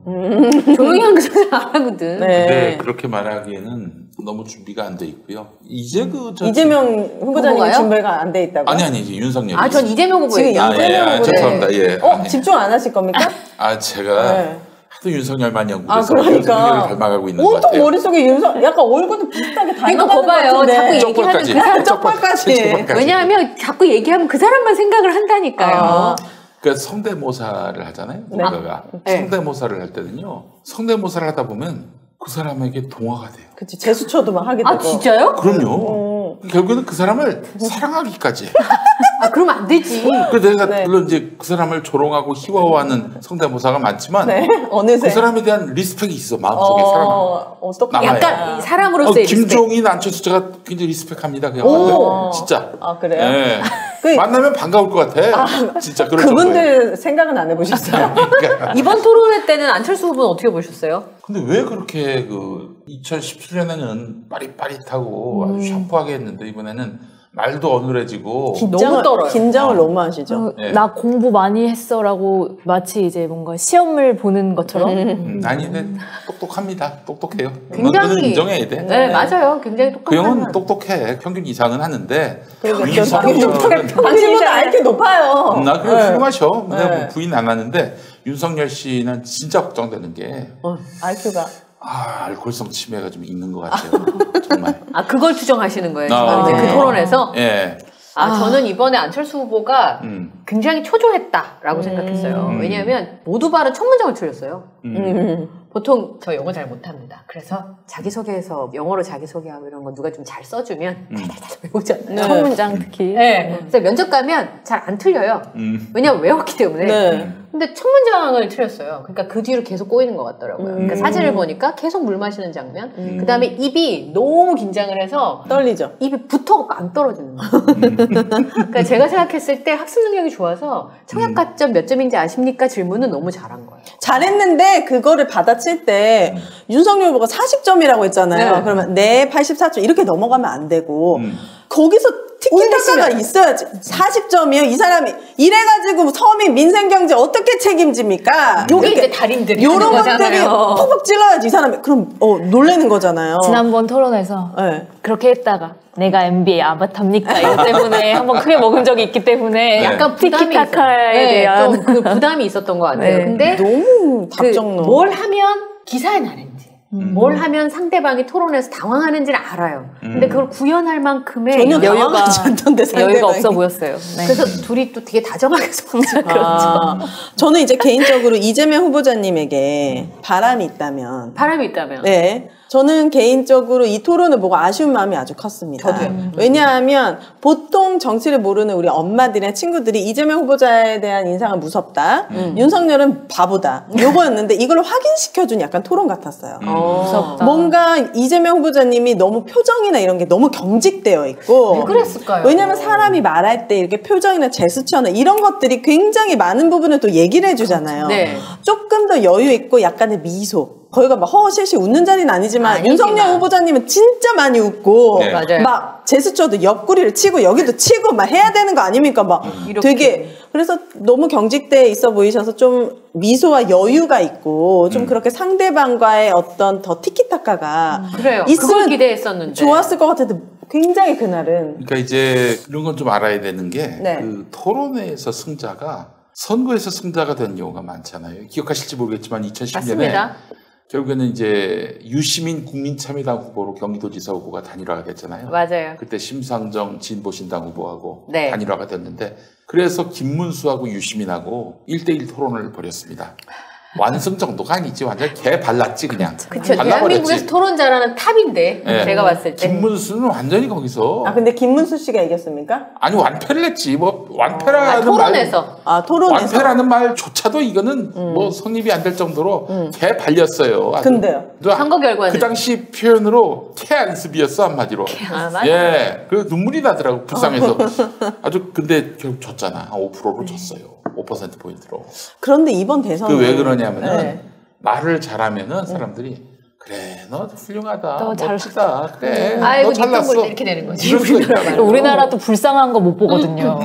조용히 하는 거 상상 안 하거든. 네. 근데 그렇게 말하기에는 너무 준비가 안 돼 있고요. 이재명 후보자님이 준비가 안 돼 있다고? 아니 이제 윤석열. 전 이재명 후보 지금 이재명 후보. 죄송합니다. 예. 집중 안 하실 겁니까? 제가 하도 윤석열만 연구해서 그러니까. 윤석열을 닮아가고 있는 것 같아요. 온통 머릿속에 약간 얼굴도 비슷하게 닮아가는 것 봐봐요. 같은데. 자꾸 얘기하면 그 사람 쪽발까지. 왜냐하면 자꾸 얘기하면 그 사람만 생각을 한다니까요. 그러니까 성대모사를 하잖아요. 누군가가. 네. 성대모사를 할 때는요. 성대모사를 하다 보면 그 사람에게 동화가 돼요. 그치, 제스처도 막 하게 되고. 진짜요? 그럼요. 결국에는 그 사람을 사랑하기까지. 그러면 안 되지. 그래서 내가 물론 이제 그 사람을 조롱하고 희화화하는 성대모사가 많지만 어느새 그 사람에 대한 리스펙이 있어. 마음속에 어떻게 약간 사람으로서의 리스펙. 김종인, 안철수 제가 굉장히 리스펙합니다. 그냥 진짜. 그래요? 네. 만나면 반가울 것 같아. 진짜 그럴 그분들 정도예요. 생각은 안 해보셨어요? 이번 토론회 때는 안철수 후보는 어떻게 보셨어요? 근데 왜 그렇게 2017년에는 빠릿빠릿하고 아주 샤프하게 했는데 이번에는 말도 어눌해지고 너무 떨어요. 긴장을 너무 하시죠. 나 공부 많이 했어라고 마치 이제 뭔가 시험을 보는 것처럼. 아니 근데 똑똑합니다. 똑똑해요. 굉장히 인정해야 돼. 네, 맞아요. 굉장히 똑똑한. 그 형은 똑똑해. 평균 이상은 하는데. 당신보다 IQ 높아요. 나 그래 훌륭하셔. 내가 뭐 부인 안 하는데 윤석열 씨는 진짜 걱정되는 게 IQ가. 알코올성 치매가 좀 있는 것 같아요. 정말. 그걸 추정하시는 거예요. 지금 이제 그 토론에서. 예. 저는 이번에 안철수 후보가 굉장히 초조했다라고 생각했어요. 왜냐하면 모두 발은 첫 문장을 틀렸어요. 보통 저 영어 잘 못합니다. 그래서 자기소개에서 영어로 자기소개하고 이런 거 누가 좀 잘 써주면 달달달 외우잖아요. 첫 문장 특히. 네. 그래서 면접 가면 잘 안 틀려요. 왜냐면 외웠기 때문에. 근데 첫 문장을 틀렸어요. 그러니까 그 뒤로 계속 꼬이는 것 같더라고요. 그러니까 사진을 보니까 계속 물 마시는 장면. 그 다음에 입이 너무 긴장을 해서 떨리죠. 입이 붙어갖고 안 떨어지는 거예요. 그러니까 제가 생각했을 때 학습 능력이 좋아서 청약 가점 몇 점인지 아십니까? 질문은 너무 잘한 거예요. 잘했는데 그거를 받아칠 때 윤석열 후보가 40점이라고 했잖아요. 그러면 84점 이렇게 넘어가면 안 되고 거기서 티키타카가 있어야지. 40점이요? 이 사람이 이래가지고 서민 민생경제 어떻게 책임집니까? 요게 이제 달인들이 요런 것들이 푹푹 찔러야지 이 사람이. 그럼 놀라는 거잖아요. 지난번 토론에서 그렇게 했다가 내가 MBA 아바타입니까? 이것 때문에 한번 크게 먹은 적이 있기 때문에 약간 티키타카에 대한 좀 그 부담이 있었던 것 같아요. 근데 너무 답정너. 뭘 하면 기사에 나는지 뭘 하면 상대방이 토론에서 당황하는지를 알아요. 근데 그걸 구현할 만큼의 전혀 당황하지 않던데 여유가 없어 보였어요. 그래서 둘이 또 되게 다정하게 속았죠. 그렇죠. 저는 이제 개인적으로 이재명 후보자님에게 바람이 있다면 네. 저는 개인적으로 이 토론을 보고 아쉬운 마음이 아주 컸습니다. 저도요. 왜냐하면 보통 정치를 모르는 우리 엄마들이나 친구들이 이재명 후보자에 대한 인상은 무섭다. 윤석열은 바보다. 요거였는데 이걸 확인시켜준 약간 토론 같았어요. 무섭다. 뭔가 이재명 후보자님이 너무 표정이나 이런 게 너무 경직되어 있고. 왜 그랬을까요? 왜냐면 사람이 말할 때 이렇게 표정이나 제스처나 이런 것들이 굉장히 많은 부분을 또 얘기를 해주잖아요. 네. 조금 더 여유 있고 약간의 미소. 거기가 막 허허실실 웃는 자리는 아니지만 윤석열 후보자님은 진짜 많이 웃고 맞아요. 막 제스처도 옆구리를 치고 여기도 치고 막 해야 되는 거 아닙니까? 막 되게 그래서 너무 경직돼 있어 보이셔서 좀 미소와 여유가 있고 좀 그렇게 상대방과의 어떤 더 티키타카가 그래요. 있으면 그걸 기대했었는데 좋았을 것 같은데 굉장히 그날은 그러니까 이제 이런 건 좀 알아야 되는 게 그 토론회에서 승자가 선거에서 승자가 된 경우가 많잖아요. 기억하실지 모르겠지만 2010년에 맞습니다. 결국에는 이제 유시민 국민참여당 후보로 경기도지사 후보가 단일화가 됐잖아요. 맞아요. 그때 심상정 진보신당 후보하고 네. 단일화가 됐는데 그래서 김문수하고 유시민하고 1대1 토론을 벌였습니다. 완승 정도가 아니지 완전 개 발랐지 그냥. 그렇죠. 대한민국에서 토론 잘하는 탑인데 네. 제가 봤을 때. 김문수는 완전히 거기서. 아 근데 김문수 씨가 이겼습니까? 아니 완패를 했지. 뭐 완패라는 토론에서. 토론에서. 완패라는 말조차도 이거는 뭐 성립이 안 될 정도로 개 발렸어요. 아주. 근데요. 선거 결과는 그 당시 표현으로 개 안습이었어 한마디로. 맞아. 예, 그 눈물이 나더라고 불쌍해서. 아주 근데 결국 졌잖아. 5%로 졌어요. 5% 포인트로. 그런데 이번 대선은 그 왜 그러냐면은 네. 말을 잘하면은 사람들이 그래 너 훌륭하다 너 멋지다 그래 아이고 너 잘났어 이렇게 되는 거지. 우리나라도 불쌍한 거 못 보거든요.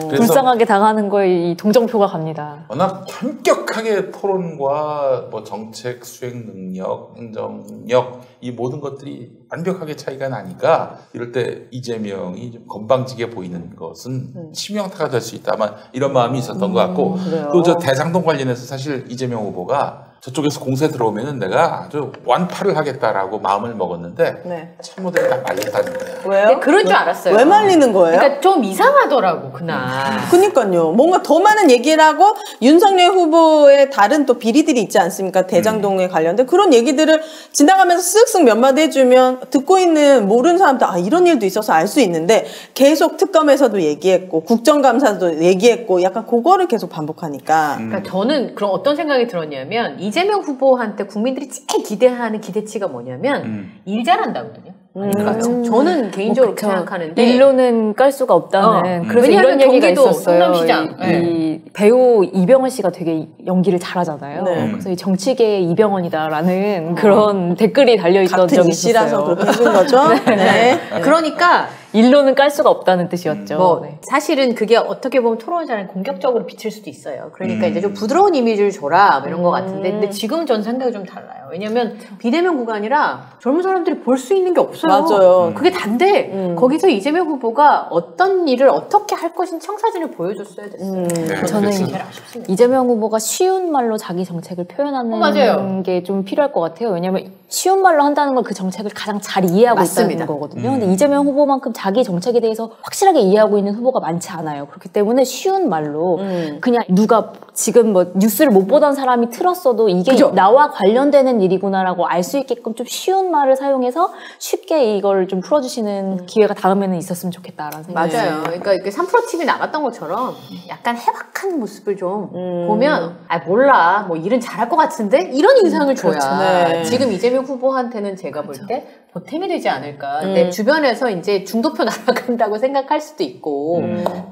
그래서 불쌍하게 당하는 거에 이 동정표가 갑니다. 워낙 현격하게 토론과 뭐 정책 수행 능력, 행정력 이 모든 것들이 완벽하게 차이가 나니까 이럴 때 이재명이 좀 건방지게 보이는 것은 치명타가 될 수 있다만 이런 마음이 있었던 것 같고 또 저 대장동 관련해서 사실 이재명 후보가 저쪽에서 공세 들어오면은 내가 아주 완파를 하겠다라고 마음을 먹었는데 네. 참모들이 다 말렸다는 거예요. 왜요? 네, 그럴 줄 알았어요. 왜 말리는 거예요? 그러니까 좀 이상하더라고 그날. 그니까요. 뭔가 더 많은 얘기를 하고 윤석열 후보의 다른 또 비리들이 있지 않습니까? 대장동에 관련된 그런 얘기들을 지나가면서 쓱쓱 몇 마디 해주면 듣고 있는 모르는 사람들 이런 일도 있어서 알 수 있는데 계속 특검에서도 얘기했고 국정감사도 얘기했고 약간 그거를 계속 반복하니까. 그러니까 저는 그런 어떤 생각이 들었냐면 이재명 후보한테 국민들이 제일 기대하는 기대치가 뭐냐면 일 잘한다거든요. 아닌가요? 저는 개인적으로 그렇게 생각하는데 일로는 깔 수가 없다는 그래서 왜냐하면 이런 얘기가 경기도 있었어요. 성남시장. 이 배우 이병헌 씨가 되게 연기를 잘하잖아요. 네. 그래서 이 정치계의 이병헌이다라는 그런 댓글이 달려있던 같은 적이 이씨라서 있었어요. 그렇게 해준 거죠? 네. 그러니까 일로는 깔 수가 없다는 뜻이었죠. 뭐 네. 사실은 그게 어떻게 보면 토론을 잘하는 공격적으로 비칠 수도 있어요. 그러니까 이제 좀 부드러운 이미지를 줘라 뭐 이런 것 같은데 근데 지금 전 생각이 좀 달라요. 왜냐면 비대면 구간이라 젊은 사람들이 볼 수 있는 게 없어요. 맞아요. 그게 단데 거기서 이재명 후보가 어떤 일을 어떻게 할 것인 청사진을 보여줬어야 됐어요. 저는 제일 아쉽습니다. 이재명 후보가 쉬운 말로 자기 정책을 표현하는 맞아요. 게 좀 필요할 것 같아요. 왜냐하면 쉬운 말로 한다는 건 그 정책을 가장 잘 이해하고 맞습니다. 있다는 거거든요. 근데 이재명 후보만큼 자기 정책에 대해서 확실하게 이해하고 있는 후보가 많지 않아요. 그렇기 때문에 쉬운 말로 그냥 누가 지금 뭐 뉴스를 못 보던 사람이 틀었어도 이게 그죠? 나와 관련되는 일이구나라고 알 수 있게끔 좀 쉬운 말을 사용해서 쉽게 이걸 좀 풀어주시는 기회가 다음에는 있었으면 좋겠다라는 생각이 맞아요. 들어요. 그러니까 이렇게 3프로 TV 나갔던 것처럼 약간 해박한 모습을 좀 보면 몰라 뭐 일은 잘할 것 같은데 이런 인상을 줘야 그렇죠. 네. 지금 이재명 후보한테는 제가 볼 때 보탬이 되지 않을까. 근데 주변에서 이제 중도표 날아간다고 생각할 수도 있고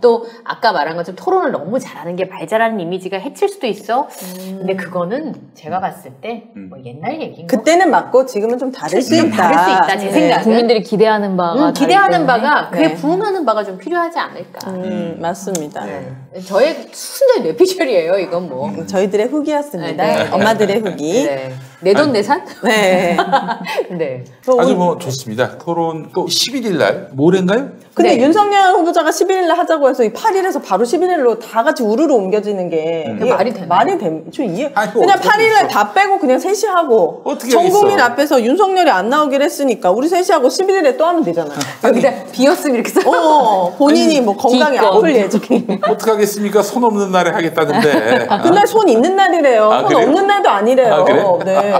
또 아까 말한 것처럼 토론을 너무 잘하는 게 말 잘하는 이미지가 해칠 수도 있어. 근데 그거는 제가 봤을 때 뭐 옛날 얘기인 거. 그때는 맞고 지금은 좀 다를 수 좀 있다. 다를 수 있다 제 생각은. 국민들이 기대하는 바가 기대하는 다르기 때문에. 바가 그에 네. 부응하는 바가 좀 필요하지 않을까. 맞습니다. 저의 순전히 뇌피셜이에요 이건 뭐. 저희들의 후기였습니다. 네. 엄마들의 후기. 네. 내돈 내산? 네. 네. 아주 뭐 좋습니다. 토론 또 11일 날 모레인가요? 근데 네. 윤석열 후보자가 11일날 하자고 해서 이 8일에서 바로 11일로 다 같이 우르르 옮겨지는 게 이게 말이 되나요? 말이 돼? 저 이해. 아니, 그냥 어떻게 8일날 하겠어? 다 빼고 그냥 셋이 하고 어떻게 전 국민 하겠어? 앞에서 윤석열이 안 나오기로 했으니까 우리 셋이 하고 11일에 또 하면 되잖아요. 여기다 비었으면 이렇게 써. 본인이 뭐 건강이 기껏. 아플 예정이. 어떡하겠습니까? 손 없는 날에 하겠다는데. 그날 손 있는 날이래요. 아, 손 그래요? 없는 날도 아니래요. 아, 그래? 네.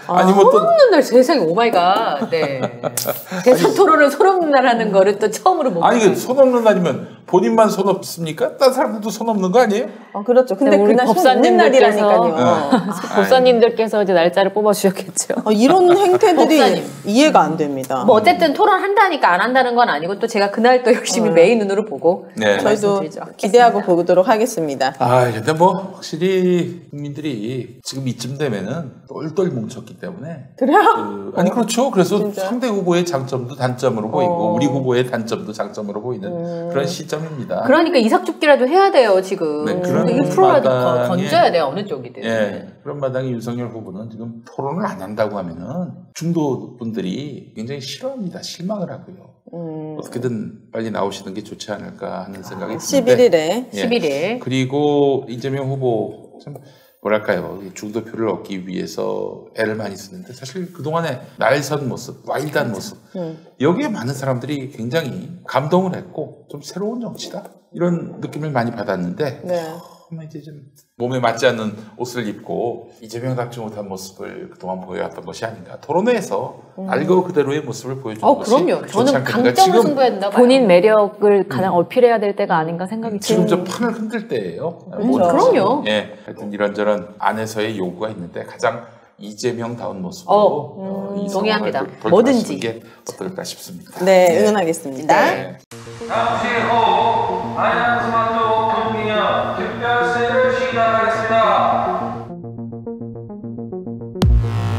아니 뭐 또 없는 날 세상에 오마이갓. 네. 대선 토론을 손 없는 날 하는 거를 또 처음으로 못 아니 그 손 없는 날이면 본인만 손 없습니까? 다른 사람들도 손 없는 거 아니에요? 그렇죠. 근데 우리 그날 손 있는 날이라니까요. 법사님들께서 이제 날짜를 뽑아주셨겠죠. 이런 행태들이 법사님. 이해가 안 됩니다. 뭐 어쨌든 토론한다니까 안 한다는 건 아니고 또 제가 그날 또 열심히 메인 눈으로 보고 네. 저희도 말씀드리죠. 기대하고 보도록 하겠습니다. 아 근데 뭐 확실히 국민들이 지금 이쯤 되면은 똘똘 뭉쳤기 때문에 그래요? 아니 그렇죠. 그래서 진짜? 상대 후보의 장점도 단점으로 보이고 우리 후보의 단점도 장점으로 보이는 그런 시점입니다. 그러니까 이삭죽기라도 해야 돼요 지금. 네, 그런 이 프로라도 마당에- 건져야 돼요 어느 쪽이든. 예, 그런 마당에 윤석열 후보는 지금 토론을 안 한다고 하면은 중도 분들이 굉장히 싫어합니다. 실망을 하고요. 어떻게든 빨리 나오시는 게 좋지 않을까 하는 생각이 드는데 11일에 예. 11일. 그리고 이재명 후보 참 뭐랄까요, 중도표를 얻기 위해서 애를 많이 쓰는데 사실 그동안의 날선 모습, 와일드한 모습 여기에 많은 사람들이 굉장히 감동을 했고 좀 새로운 정치다 이런 느낌을 많이 받았는데 이제 좀 몸에 맞지 않는 옷을 입고 이재명답지 못한 모습을 그동안 보여왔던 것이 아닌가. 토론회에서 알고 그대로의 모습을 보여주는 것이 그럼요. 저는 강점을 승부했나 봐요. 본인 매력을 가장 어필해야 될 때가 아닌가 생각이 지금 저 판을 흔들 때예요. 그럼요. 예, 하여튼 이런저런 안에서의 요구가 있는데 가장 이재명다운 모습으로 이 동의합니다. 뭐든지 게 어떨까 싶습니다. 네, 응원하겠습니다. 네. 잠시 후 안양스마트 금기념 특별세를 시작하겠습니다.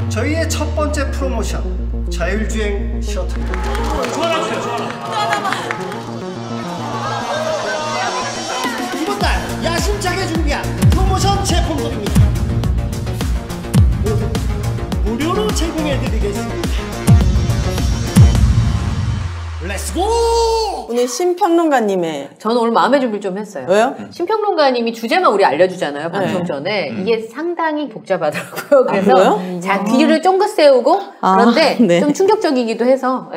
저희의 첫 번째 프로모션 자율주행 셔틀입니다. 이번 달 야심차게 준비한 프로모션 제품들입니다. 모두 무료로 제공해드리겠습니다. 렛츠고! 오늘 심평론가님의 저는 오늘 마음의 준비를 좀 했어요. 왜요? 심평론가님이 주제만 우리 알려주잖아요. 방송 전에. 이게 상당히 복잡하더라고요. 그래서 자 귀를 쫑긋 세우고 그런데 좀 충격적이기도 해서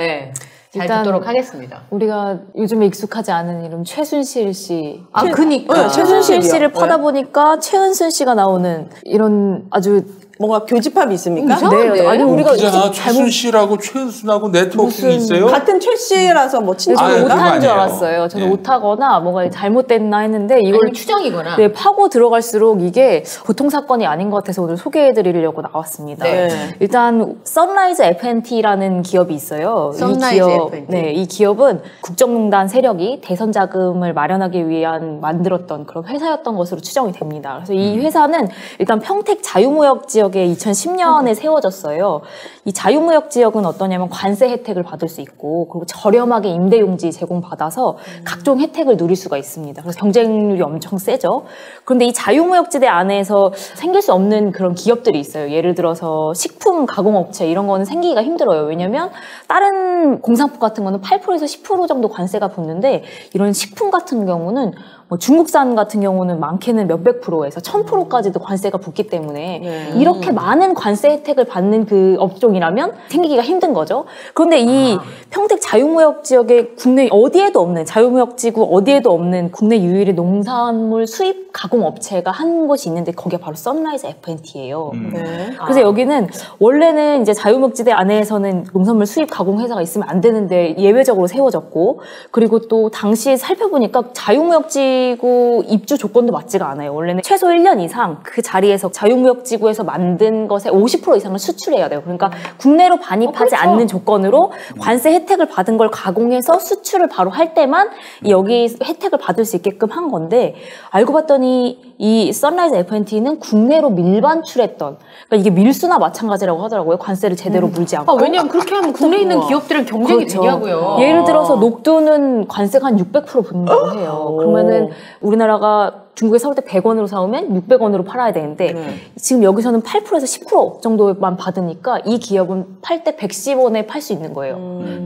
잘 듣도록 하겠습니다. 우리가 요즘에 익숙하지 않은 이름 최순실 씨. 그니까. 최순실 씨를 파다 보니까 최은순 씨가 나오는 이런 아주 뭔가 교집합이 있습니까? 이상한데? 아니 우리가 최순 씨라고 최은순하고 네트워킹이 있어요? 같은 최 씨라서 뭐 친척인가? 오타인 줄 알았어요. 저는 오타거나 뭔가 잘못됐나 했는데 이걸 추정이거나. 네, 파고 들어갈수록 이게 보통 사건이 아닌 것 같아서 오늘 소개해드리려고 나왔습니다. 일단 선라이즈 F&T라는 기업이 있어요. 선라이즈 F&T. 이 기업은 국정농단 세력이 대선 자금을 마련하기 위한 만들었던 그런 회사였던 것으로 추정이 됩니다. 그래서 이 회사는 일단 평택 자유무역 지역 2010년에 세워졌어요. 이 자유무역 지역은 어떠냐면 관세 혜택을 받을 수 있고 그리고 저렴하게 임대용지 제공받아서 각종 혜택을 누릴 수가 있습니다. 그래서 경쟁률이 엄청 세죠. 그런데 이 자유무역지대 안에서 생길 수 없는 그런 기업들이 있어요. 예를 들어서 식품 가공업체 이런 거는 생기기가 힘들어요. 왜냐면 다른 공산품 같은 거는 8%에서 10% 정도 관세가 붙는데 이런 식품 같은 경우는 뭐 중국산 같은 경우는 많게는 몇백 프로에서 1000%까지도 관세가 붙기 때문에 이렇게 많은 관세 혜택을 받는 그 업종이라면 생기기가 힘든 거죠. 그런데 이 평택 자유무역 지역에 국내 어디에도 없는 자유무역지구 어디에도 없는 국내 유일의 농산물 수입 가공 업체가 한 곳이 있는데 거기가 바로 선라이즈 F&T예요. 그래서 여기는 원래는 이제 자유무역지대 안에서는 농산물 수입 가공 회사가 있으면 안 되는데 예외적으로 세워졌고 그리고 또 당시에 살펴보니까 자유무역지 입주 조건도 맞지가 않아요. 원래는 최소 1년 이상 그 자리에서 자유무역지구에서 만든 것의 50% 이상을 수출해야 돼요. 그러니까 국내로 반입하지 않는 조건으로 관세 혜택을 받은 걸 가공해서 수출을 바로 할 때만 여기 혜택을 받을 수 있게끔 한 건데 알고 봤더니 이 선라이즈 F&T는 국내로 밀반출했던 그러니까 이게 밀수나 마찬가지라고 하더라고요. 관세를 제대로 물지 않고. 왜냐면 그렇게 하면 국내에 있는 기업들은 경쟁이 되냐고요. 예를 들어서 녹두는 관세가 한 600% 붙는다고 해요. 그러면은 우리나라가 중국에 사올 때 100원으로 사오면 600원으로 팔아야 되는데 지금 여기서는 8%에서 10% 정도만 받으니까 이 기업은 팔 때 110원에 팔 수 있는 거예요.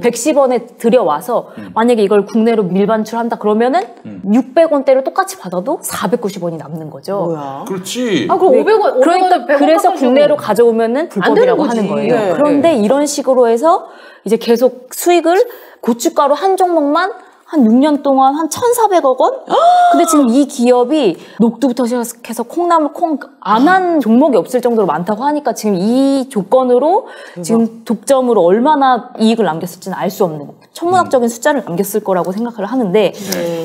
110원에 들여와서 만약에 이걸 국내로 밀반출한다 그러면은 600원대로 똑같이 받아도 490원이 남는 거죠. 뭐야? 그렇지. 그럼 500원, 그러니까 그래서 국내로 가져오면은 불법이라고 하는 거예요. 그런데 이런 식으로 해서 이제 계속 수익을 고춧가루 한 종목만 한 6년 동안 한 1,400억 원? 근데 지금 이 기업이 녹두부터 시작해서 콩나물, 콩 안 한 종목이 없을 정도로 많다고 하니까 지금 이 조건으로 지금 독점으로 얼마나 이익을 남겼을지는 알 수 없는 천문학적인 숫자를 남겼을 거라고 생각을 하는데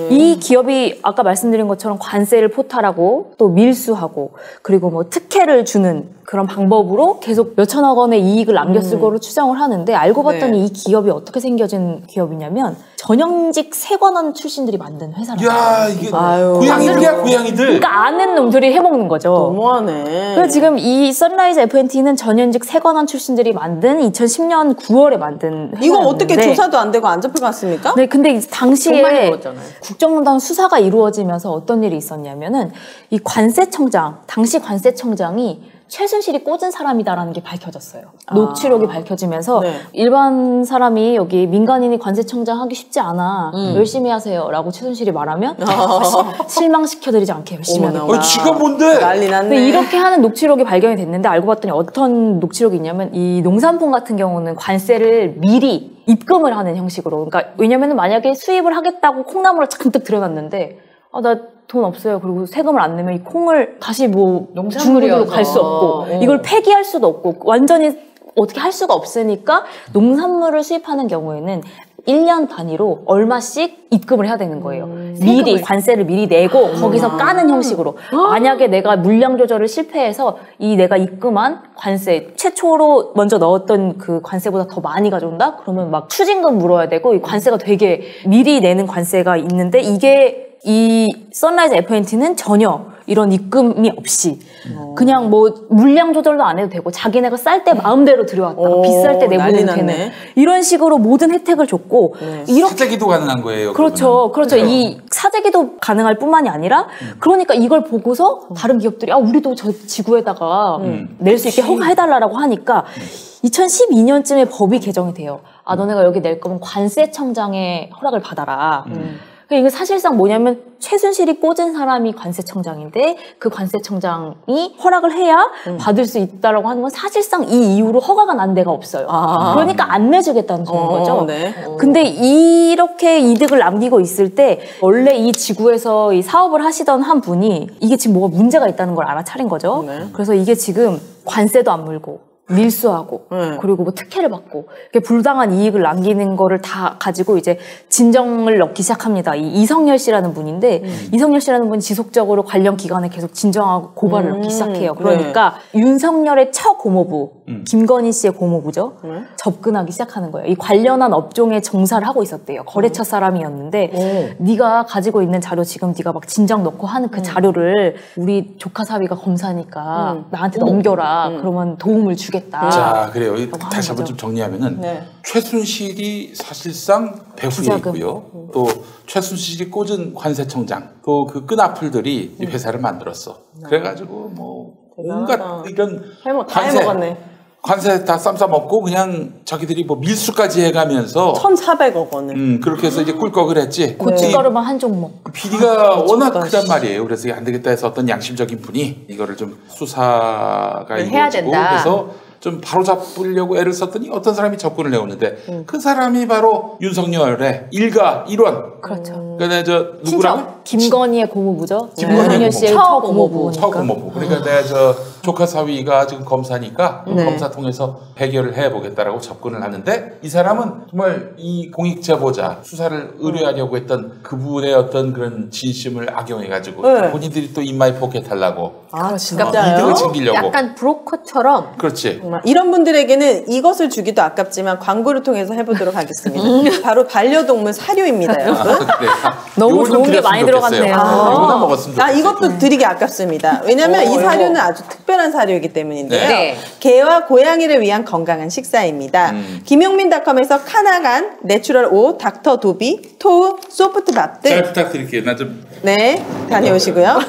이 기업이 아까 말씀드린 것처럼 관세를 포탈하고 또 밀수하고 그리고 뭐 특혜를 주는 그런 방법으로 계속 몇천억 원의 이익을 남겼을 거로 추정을 하는데 알고 봤더니 이 기업이 어떻게 생겨진 기업이냐면 전형직 세관원 출신들이 만든 회사라고. 야, 이게 고양이들이야, 고양이들. 그러니까 아는 놈들이 해먹는 거죠. 너무하네. 그래서 지금 이 선라이즈 F&T는 전현직 세관원 출신들이 만든 2010년 9월에 만든 회사였는데 이거 어떻게 조사도 안 되고 안 잡혀갔습니까? 네, 근데 당시에 국정농단 수사가 이루어지면서 어떤 일이 있었냐면은 이 관세청장, 당시 관세청장이 최순실이 꽂은 사람이다라는 게 밝혀졌어요. 녹취록이 밝혀지면서 네. 일반 사람이 여기 민간인이 관세청장 하기 쉽지 않아. 열심히 하세요. 라고 최순실이 말하면 실망시켜드리지 않게 열심히 하겠다. 지가 뭔데? 난리 났네. 근데 이렇게 하는 녹취록이 발견이 됐는데 알고 봤더니 어떤 녹취록이 있냐면 이 농산품 같은 경우는 관세를 미리 입금을 하는 형식으로. 그러니까 왜냐면은 만약에 수입을 하겠다고 콩나물을 잔뜩 들여놨는데 나 돈 없어요. 그리고 세금을 안 내면 이 콩을 다시 뭐 중국으로 갈 수 없고 이걸 폐기할 수도 없고 완전히 어떻게 할 수가 없으니까 농산물을 수입하는 경우에는 1년 단위로 얼마씩 입금을 해야 되는 거예요. 미리 관세를 미리 내고 거기서 까는 형식으로. 만약에 내가 물량 조절을 실패해서 이 내가 입금한 관세 최초로 먼저 넣었던 그 관세보다 더 많이 가져온다? 그러면 막 추징금 물어야 되고 이 관세가 되게 미리 내는 관세가 있는데 이게 이 선라이즈 FNT는 전혀 이런 입금이 없이 그냥 뭐 물량 조절도 안 해도 되고 자기네가 쌀 때 마음대로 들여왔다가 비쌀 때 내보내도 되는 이런 식으로 모든 혜택을 줬고 이렇게 사재기도 가능한 거예요. 그렇죠. 이 사재기도 가능할 뿐만이 아니라 그러니까 이걸 보고서 다른 기업들이 우리도 저 지구에다가 낼 수 있게 허가해달라고 하니까 2012년쯤에 법이 개정이 돼요. 너네가 여기 낼 거면 관세청장의 허락을 받아라. 이게 사실상 뭐냐면 최순실이 꽂은 사람이 관세청장인데 그 관세청장이 허락을 해야 받을 수 있다라고 하는 건 사실상 이 이후로 허가가 난 데가 없어요. 그러니까 안 내주겠다는 거죠. 네. 근데 이렇게 이득을 남기고 있을 때 원래 이 지구에서 이 사업을 하시던 한 분이 이게 지금 뭐가 문제가 있다는 걸 알아차린 거죠. 그래서 이게 지금 관세도 안 물고 밀수하고 그리고 뭐 특혜를 받고 이렇게 불당한 이익을 남기는 거를 다 가지고 이제 진정을 넣기 시작합니다. 이 이성열 씨라는 분인데 이성열 씨라는 분이 지속적으로 관련 기관에 계속 진정하고 고발을 넣기 시작해요. 그러니까 윤석열의 처고모부 김건희 씨의 고모부죠. 접근하기 시작하는 거예요. 이 관련한 업종에 정사를 하고 있었대요. 거래처 사람이었는데 네가 가지고 있는 자료 지금 네가 막 진정 넣고 하는 그 자료를 우리 조카 사위가 검사니까 나한테 넘겨라. 그러면 도움을 주겠다. 자, 그래요. 다시 한번 좀 정리하면은 최순실이 사실상 배후이고요. 또 최순실이 꽂은 관세청장, 또 그 끈앞풀들이 이 회사를 만들었어. 그래가지고 뭐 온갖 이런 관세 다 쌈 싸먹고 그냥 자기들이 뭐 밀수까지 해가면서 1,400억 원을 그렇게 해서 이제 꿀꺽을 했지. 고춧가루만 한 종목. 비리가 워낙 크단 말이에요. 그래서 안 되겠다 해서 어떤 양심적인 분이 이거를 좀 수사가 해야 된다. 그래서 좀 바로 잡으려고 애를 썼더니 어떤 사람이 접근을 해오는데 그 사람이 바로 윤석열의 일가 일원. 그렇죠. 그러니까 저 누구라고? 김건희의 고모부죠. 김건희 씨의 처고모부. 처고모부. 그러니까 내가 저 조카 사위가 지금 검사니까 검사 통해서 해결을 해보겠다라고 접근을 하는데 이 사람은 정말 이 공익 제보자 수사를 의뢰하려고 했던 그분의 어떤 그런 진심을 악용해가지고 본인들이 또 입마에 포켓하려고 이득을 챙기려고 약간 브로커처럼. 그렇지. 이런 분들에게는 이것을 주기도 아깝지만 광고를 통해서 해보도록 하겠습니다. 바로 반려동물 사료입니다, 여러분. 너무 좋은 게 많이 들어갔네요. 이거나 먹었으면 좋겠어요. 이것도 드리기 아깝습니다. 왜냐하면 이 사료는 아주 특별한 사료이기 때문인데요. 네. 개와 고양이를 위한 건강한 식사입니다. 김용민닷컴에서 카나간, 내추럴 오, 닥터 도비, 토우, 소프트밥 등 잘 부탁드릴게요. 나 좀 네, 다녀오시고요.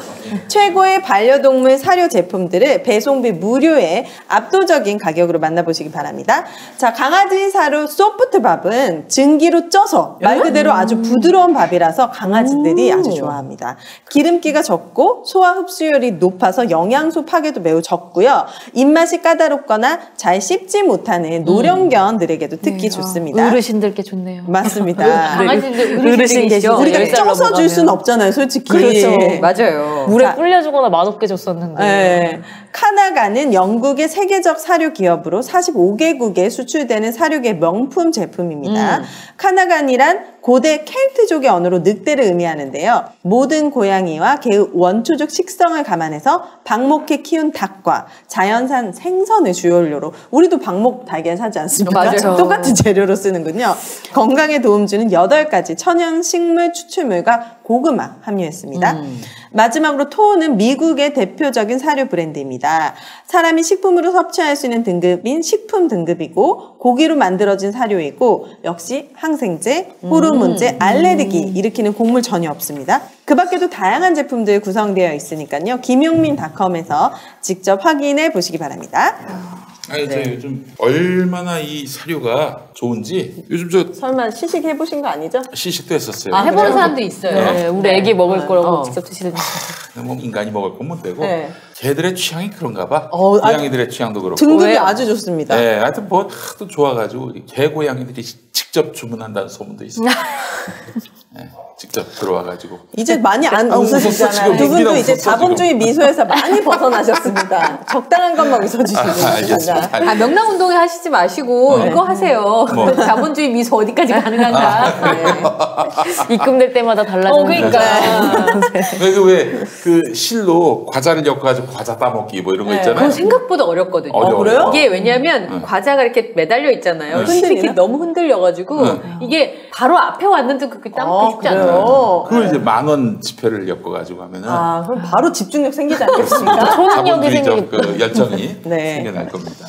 최고의 반려동물 사료 제품들을 배송비 무료에 압도적인 가격으로 만나보시기 바랍니다. 자, 강아지 사료 소프트밥은 증기로 쪄서 말 그대로 아주 부드러운 밥이라서 강아지들이 아주 좋아합니다. 기름기가 적고 소화 흡수율이 높아서 영양소 파괴도 매우 적고요. 입맛이 까다롭거나 잘 씹지 못하는 노령견들에게도 특히 좋습니다. 어르신들께 좋네요. 맞습니다. 강아지들 어르신 계시죠? 우리가 쪄서 줄 수는 없잖아요, 솔직히. 그렇죠. 맞아요. 물에 불려주거나 맛없게 줬었는데. 네. 카나간은 영국의 세계적 사료 기업으로 45개국에 수출되는 사료계 명품 제품입니다. 카나간이란 고대 켈트족의 언어로 늑대를 의미하는데요. 모든 고양이와 개의 원초적 식성을 감안해서 방목해 키운 닭과 자연산 생선을 주요료로 우리도 방목 달걀 사지 않습니까? 맞아요. 똑같은 재료로 쓰는군요. 건강에 도움 주는 8가지 천연 식물 추출물과 고구마 함유했습니다. 마지막으로 토우는 미국의 대표적인 사료 브랜드입니다. 사람이 식품으로 섭취할 수 있는 등급인 식품 등급이고 고기로 만들어진 사료이고 역시 항생제, 호르몬, 문제, 알레르기 일으키는 곡물 전혀 없습니다. 그 밖에도 다양한 제품들 구성되어 있으니까요. 김용민닷컴에서 직접 확인해 보시기 바랍니다. 아니, 저 요즘 얼마나 이 사료가 좋은지 요즘 저 설마 시식 해보신 거 아니죠? 시식도 했었어요. 아, 해보는 사람도 있어요. 네, 우리 애기 먹을 거라고 직접 드시는. 뭐 인간이 먹을 건 못 되고 걔들의 취향이 그런가 봐. 고양이들의 취향도 그렇고. 등급이 아주 좋습니다. 네, 하여튼 뭐 하도 좋아가지고 개 고양이들이 직접 주문한다는 소문도 있어요. 네, 직접 들어와가지고. 이제 많이 안 웃으시잖아요. 두 분도 이제 자본주의 미소에서 많이 벗어나셨습니다. 적당한 것만 웃어주시면 됩니다. 아, 명랑운동회 하시지 마시고 이거 하세요. 뭐. 자본주의 미소 어디까지 가능한가. 입금될 때마다 달라지는 그러니까. 그래서 왜 그 실로 과자를 엮어가지고 과자 따먹기 뭐 이런 거 있잖아요. 그건 생각보다 어렵거든요. 그래요? 이게 왜냐하면 과자가 이렇게 매달려 있잖아요. 이렇게 너무 흔들려가지고 이게 바로 앞에 왔는데 그렇게 따먹기 쉽지 않아요. 그걸 이제 10,000원 지폐를 엮어가지고 하면은. 그럼 바로 집중력 생기지 않겠습니까? 자본주의적 그 열정이 생겨날 겁니다.